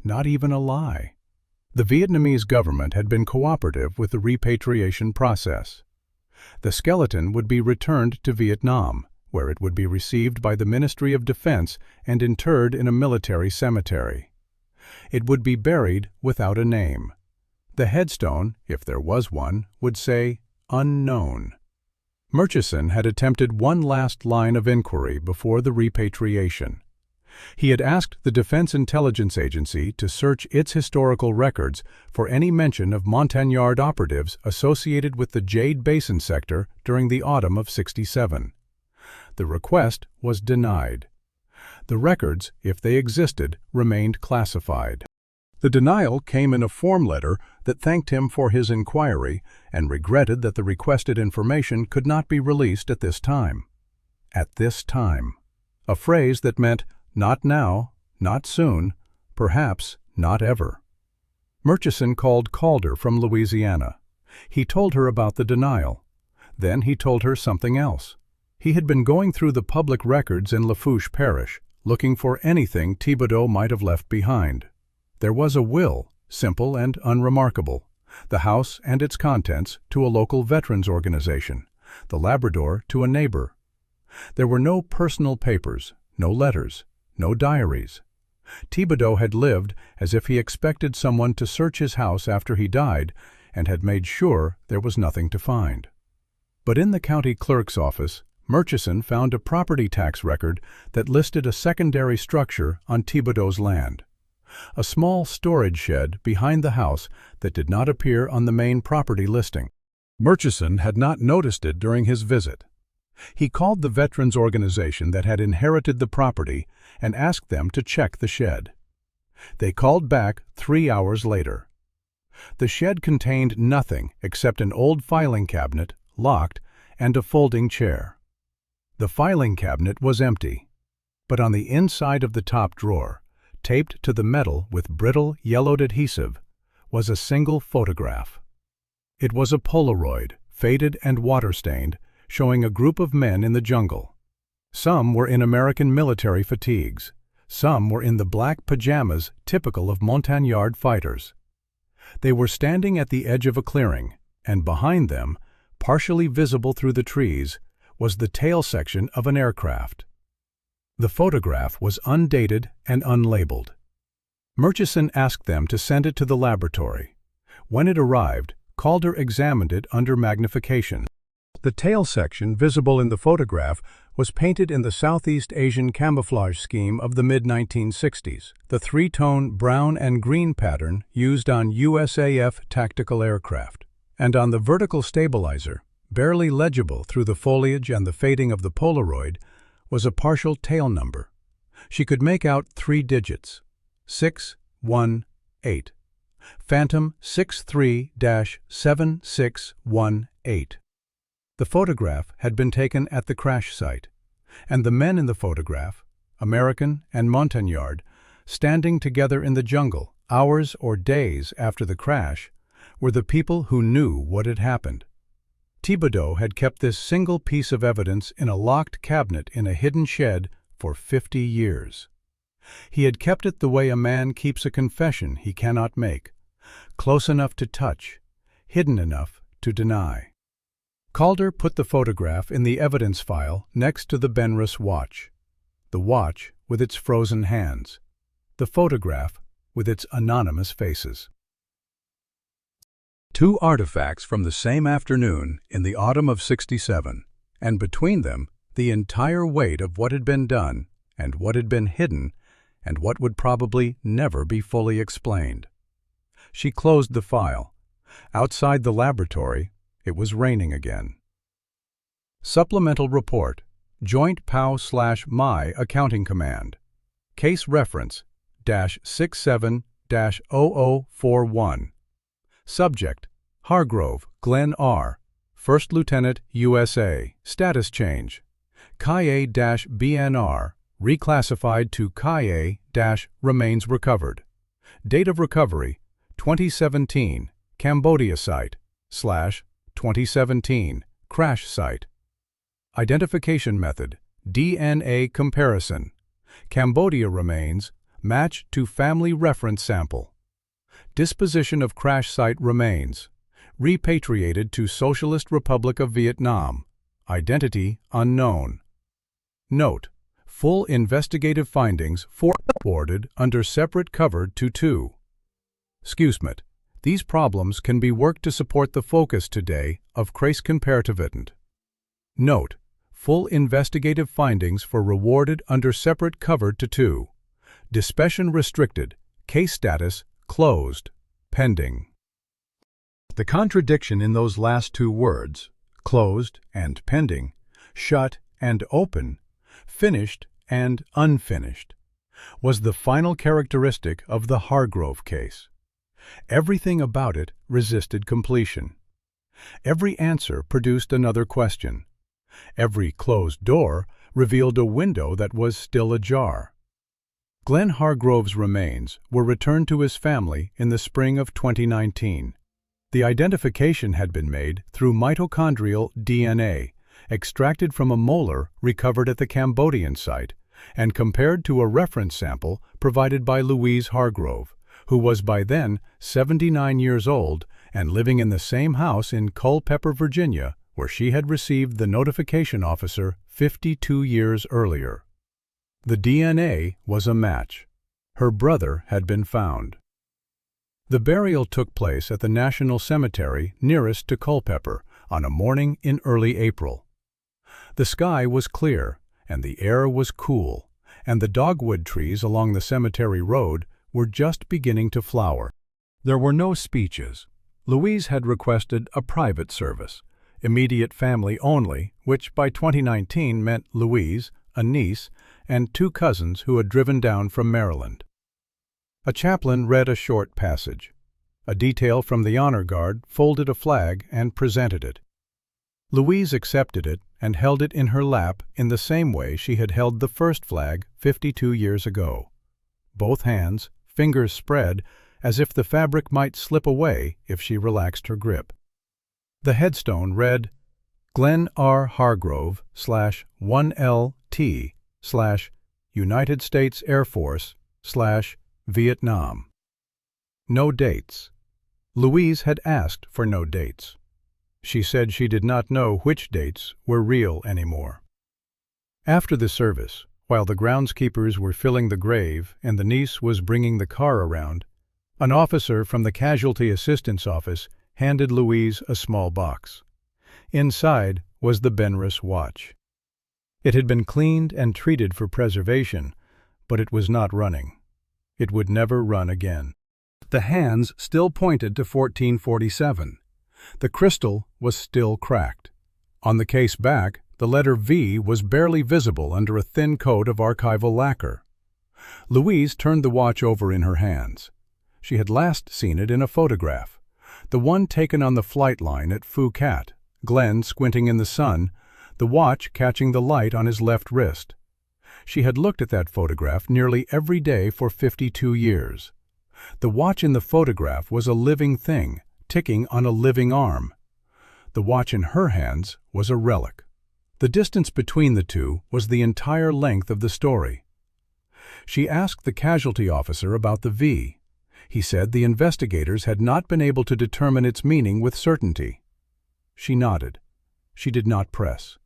Not even a lie. The Vietnamese government had been cooperative with the repatriation process. The skeleton would be returned to Vietnam, where it would be received by the Ministry of Defense and interred in a military cemetery. It would be buried without a name. The headstone, if there was one, would say, "Unknown." Murchison had attempted one last line of inquiry before the repatriation. He had asked the Defense Intelligence Agency to search its historical records for any mention of Montagnard operatives associated with the Jade Basin sector during the autumn of '67. The request was denied. The records, if they existed, remained classified. The denial came in a form letter that thanked him for his inquiry and regretted that the requested information could not be released at this time. At this time. A phrase that meant not now, not soon, perhaps not ever. Murchison called Calder from Louisiana. He told her about the denial. Then he told her something else. He had been going through the public records in Lafourche Parish, looking for anything Thibodeau might have left behind. There was a will, simple and unremarkable, the house and its contents to a local veterans organization, the Labrador to a neighbor. There were no personal papers, no letters, no diaries. Thibodeau had lived as if he expected someone to search his house after he died and had made sure there was nothing to find. But in the county clerk's office, Murchison found a property tax record that listed a secondary structure on Thibodeau's land. A small storage shed behind the house that did not appear on the main property listing. Murchison had not noticed it during his visit. He called the veterans organization that had inherited the property and asked them to check the shed. They called back 3 hours later. The shed contained nothing except an old filing cabinet, locked, and a folding chair. The filing cabinet was empty, but on the inside of the top drawer, taped to the metal with brittle, yellowed adhesive, was a single photograph. It was a Polaroid, faded and water-stained, showing a group of men in the jungle. Some were in American military fatigues. Some were in the black pajamas typical of Montagnard fighters. They were standing at the edge of a clearing, and behind them, partially visible through the trees, was the tail section of an aircraft. The photograph was undated and unlabeled. Murchison asked them to send it to the laboratory. When it arrived, Calder examined it under magnification. The tail section visible in the photograph was painted in the Southeast Asian camouflage scheme of the mid-1960s, the three-tone brown and green pattern used on USAF tactical aircraft. And on the vertical stabilizer, barely legible through the foliage and the fading of the Polaroid, was a partial tail number. She could make out 3 digits, 618. Phantom 63-7618. The photograph had been taken at the crash site, and the men in the photograph, American and Montagnard, standing together in the jungle hours or days after the crash, were the people who knew what had happened. Thibodeau had kept this single piece of evidence in a locked cabinet in a hidden shed for 50 years. He had kept it the way a man keeps a confession he cannot make, close enough to touch, hidden enough to deny. Calder put the photograph in the evidence file next to the Benrus watch, the watch with its frozen hands, the photograph with its anonymous faces. 2 artifacts from the same afternoon in the autumn of '67, and between them the entire weight of what had been done and what had been hidden and what would probably never be fully explained. She closed the file. Outside the laboratory, it was raining again. Supplemental Report, Joint POW/MY Accounting Command. Case reference -67-0041. Subject: Hargrove, Glenn R., First Lieutenant, USA. Status change: KA-BNR, reclassified to KA-remains recovered. Date of recovery: 2017, Cambodia site, /2017, crash site. Identification method: DNA comparison. Cambodia remains match to family reference sample. Disposition of crash site remains: repatriated to Socialist Republic of Vietnam. Identity unknown. Note: full investigative findings forwarded under separate covered to 2. Excusement. These problems can be worked to support the focus today of Kreiskomparativitant. Note: full investigative findings for rewarded under separate covered to 2. Discussion restricted. Case status closed. Pending. The contradiction in those last 2 words, closed and pending, shut and open, finished and unfinished, was the final characteristic of the Hargrove case. Everything about it resisted completion. Every answer produced another question. Every closed door revealed a window that was still ajar. Glenn Hargrove's remains were returned to his family in the spring of 2019. The identification had been made through mitochondrial DNA, extracted from a molar recovered at the Cambodian site, and compared to a reference sample provided by Louise Hargrove, who was by then 79 years old and living in the same house in Culpeper, Virginia, where she had received the notification officer 52 years earlier. The DNA was a match. Her brother had been found. The burial took place at the National Cemetery nearest to Culpeper on a morning in early April. The sky was clear, and the air was cool, and the dogwood trees along the cemetery road were just beginning to flower. There were no speeches. Louise had requested a private service, immediate family only, which by 2019 meant Louise, a niece, and 2 cousins who had driven down from Maryland. A chaplain read a short passage. A detail from the honor guard folded a flag and presented it. Louise accepted it and held it in her lap in the same way she had held the first flag 52 years ago. Both hands, fingers spread, as if the fabric might slip away if she relaxed her grip. The headstone read, Glenn R. Hargrove /1LT/ United States Air Force / Vietnam. No dates. Louise had asked for no dates. She said she did not know which dates were real anymore. After the service, while the groundskeepers were filling the grave and the niece was bringing the car around, an officer from the Casualty Assistance Office handed Louise a small box. Inside was the Benrus watch. It had been cleaned and treated for preservation, but it was not running. It would never run again. The hands still pointed to 1447. The crystal was still cracked. On the case back, the letter V was barely visible under a thin coat of archival lacquer. Louise turned the watch over in her hands. She had last seen it in a photograph, the one taken on the flight line at Phuket, Glenn squinting in the sun, the watch catching the light on his left wrist. She had looked at that photograph nearly every day for 52 years. The watch in the photograph was a living thing, ticking on a living arm. The watch in her hands was a relic. The distance between the two was the entire length of the story. She asked the casualty officer about the V. He said the investigators had not been able to determine its meaning with certainty. She nodded. She did not press.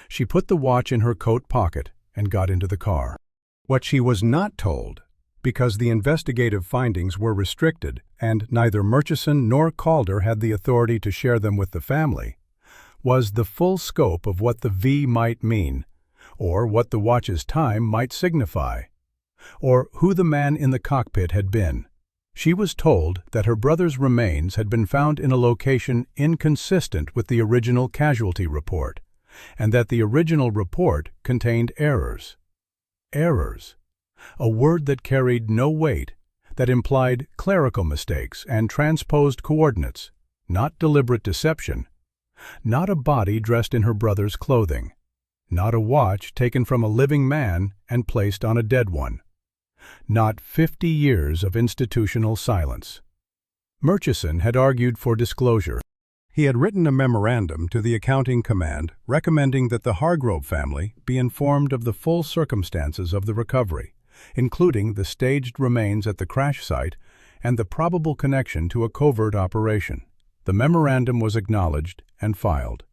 She put the watch in her coat pocket and got into the car. What she was not told, because the investigative findings were restricted and neither Murchison nor Calder had the authority to share them with the family, was the full scope of what the V might mean, or what the watch's time might signify, or who the man in the cockpit had been. She was told that her brother's remains had been found in a location inconsistent with the original casualty report, and that the original report contained errors. Errors, a word that carried no weight, that implied clerical mistakes and transposed coordinates, not deliberate deception, not a body dressed in her brother's clothing, not a watch taken from a living man and placed on a dead one, not 50 years of institutional silence. Murchison had argued for disclosure. He had written a memorandum to the accounting command recommending that the Hargrove family be informed of the full circumstances of the recovery, including the staged remains at the crash site and the probable connection to a covert operation. The memorandum was acknowledged and filed.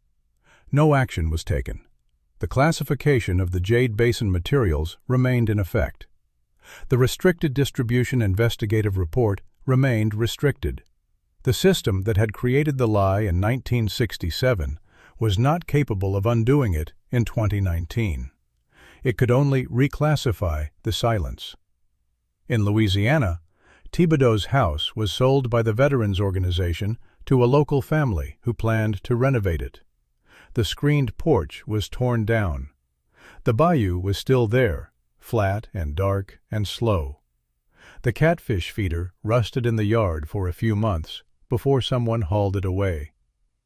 No action was taken. The classification of the Jade Basin materials remained in effect. The restricted distribution investigative report remained restricted. The system that had created the lie in 1967 was not capable of undoing it in 2019. It could only reclassify the silence. In Louisiana, Thibodeau's house was sold by the Veterans Organization to a local family who planned to renovate it. The screened porch was torn down. The bayou was still there, flat and dark and slow. The catfish feeder rusted in the yard for a few months before someone hauled it away.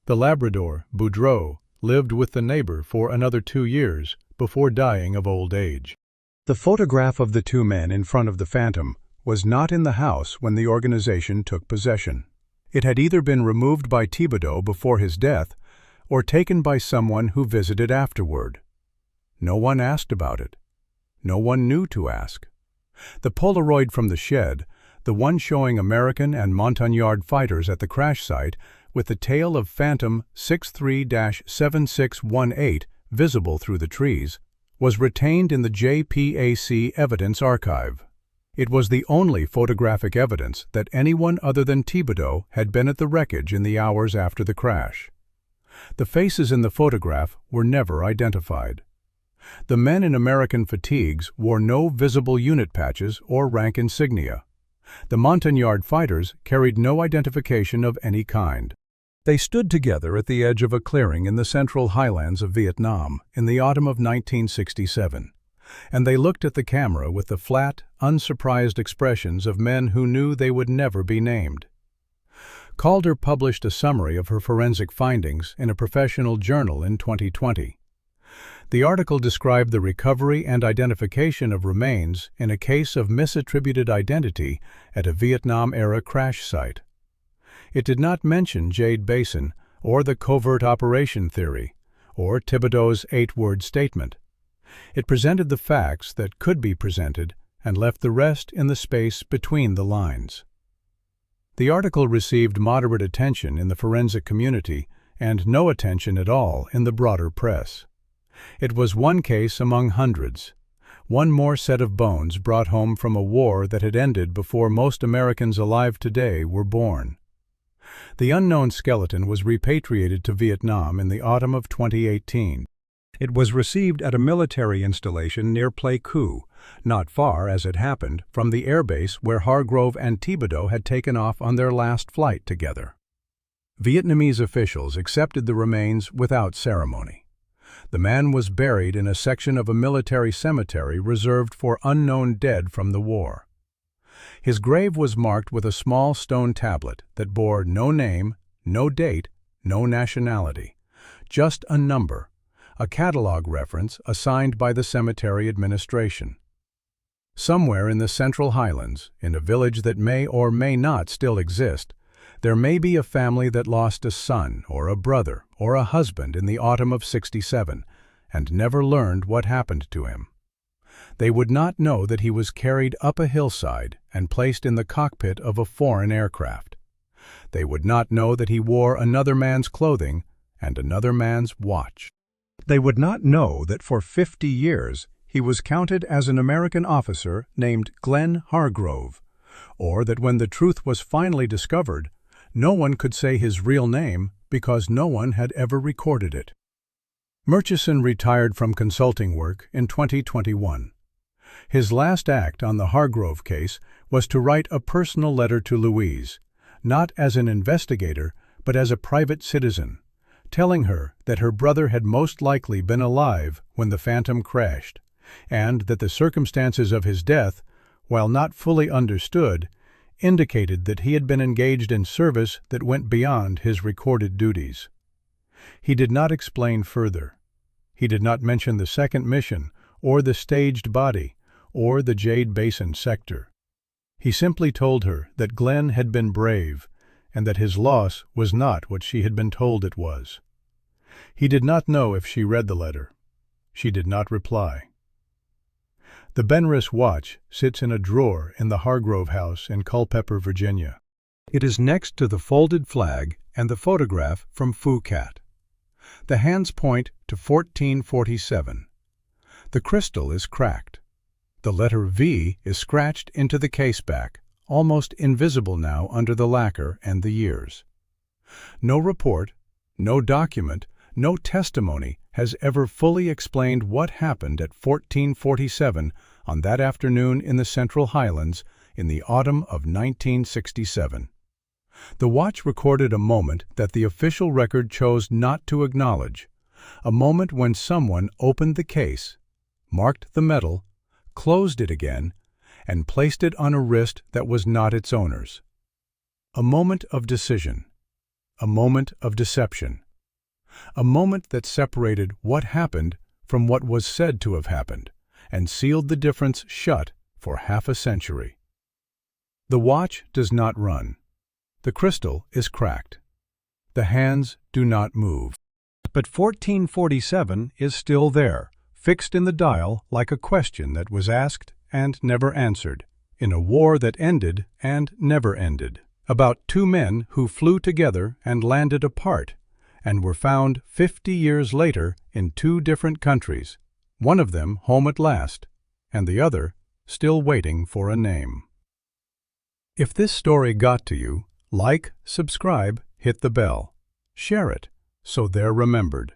The Labrador, Boudreaux, lived with the neighbor for another 2 years before dying of old age. The photograph of the two men in front of the Phantom was not in the house when the organization took possession. It had either been removed by Thibodeau before his death or taken by someone who visited afterward. No one asked about it. No one knew to ask. The Polaroid from the shed, the one showing American and Montagnard fighters at the crash site with the tail of Phantom 63-7618 visible through the trees, was retained in the JPAC Evidence Archive. It was the only photographic evidence that anyone other than Thibodeau had been at the wreckage in the hours after the crash. The faces in the photograph were never identified. The men in American fatigues wore no visible unit patches or rank insignia. The Montagnard fighters carried no identification of any kind. They stood together at the edge of a clearing in the central highlands of Vietnam in the autumn of 1967, and they looked at the camera with the flat, unsurprised expressions of men who knew they would never be named. Calder published a summary of her forensic findings in a professional journal in 2020. The article described the recovery and identification of remains in a case of misattributed identity at a Vietnam-era crash site. It did not mention Jade Basin or the covert operation theory or Thibodeau's 8-word statement. It presented the facts that could be presented and left the rest in the space between the lines. The article received moderate attention in the forensic community and no attention at all in the broader press. It was one case among hundreds, one more set of bones brought home from a war that had ended before most Americans alive today were born. The unknown skeleton was repatriated to Vietnam in the autumn of 2018. It was received at a military installation near Pleiku, not far, as it happened, from the airbase where Hargrove and Thibodeau had taken off on their last flight together. Vietnamese officials accepted the remains without ceremony. The man was buried in a section of a military cemetery reserved for unknown dead from the war. His grave was marked with a small stone tablet that bore no name, no date, no nationality, just a number, a catalog reference assigned by the cemetery administration. Somewhere in the Central Highlands, in a village that may or may not still exist, there may be a family that lost a son or a brother or a husband in the autumn of '67 and never learned what happened to him. They would not know that he was carried up a hillside and placed in the cockpit of a foreign aircraft. They would not know that he wore another man's clothing and another man's watch. They would not know that for 50 years he was counted as an American officer named Glenn Hargrove, or that when the truth was finally discovered, no one could say his real name because no one had ever recorded it. Murchison retired from consulting work in 2021. His last act on the Hargrove case was to write a personal letter to Louise, not as an investigator, but as a private citizen, telling her that her brother had most likely been alive when the Phantom crashed, and that the circumstances of his death, while not fully understood, indicated that he had been engaged in service that went beyond his recorded duties. He did not explain further. He did not mention the second mission, or the staged body, or the Jade Basin sector. He simply told her that Glenn had been brave, and that his loss was not what she had been told it was. He did not know if she read the letter. She did not reply. The Benris watch sits in a drawer in the Hargrove house in Culpeper, Virginia. It is next to the folded flag and the photograph from Phuket. The hands point to 1447. The crystal is cracked. The letter V is scratched into the caseback, almost invisible now under the lacquer and the years. No report, no document, no testimony has ever fully explained what happened at 1447 on that afternoon in the Central Highlands in the autumn of 1967. The watch recorded a moment that the official record chose not to acknowledge, a moment when someone opened the case, marked the metal, closed it again, and placed it on a wrist that was not its owner's. A moment of decision, a moment of deception, a moment that separated what happened from what was said to have happened, and sealed the difference shut for half a century. The watch does not run. The crystal is cracked. The hands do not move. But 1447 is still there, fixed in the dial like a question that was asked and never answered, in a war that ended and never ended, about two men who flew together and landed apart, and were found 50 years later in two different countries, one of them home at last, and the other still waiting for a name. If this story got to you, like, subscribe, hit the bell, share it, so they're remembered.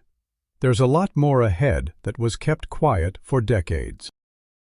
There's a lot more ahead that was kept quiet for decades.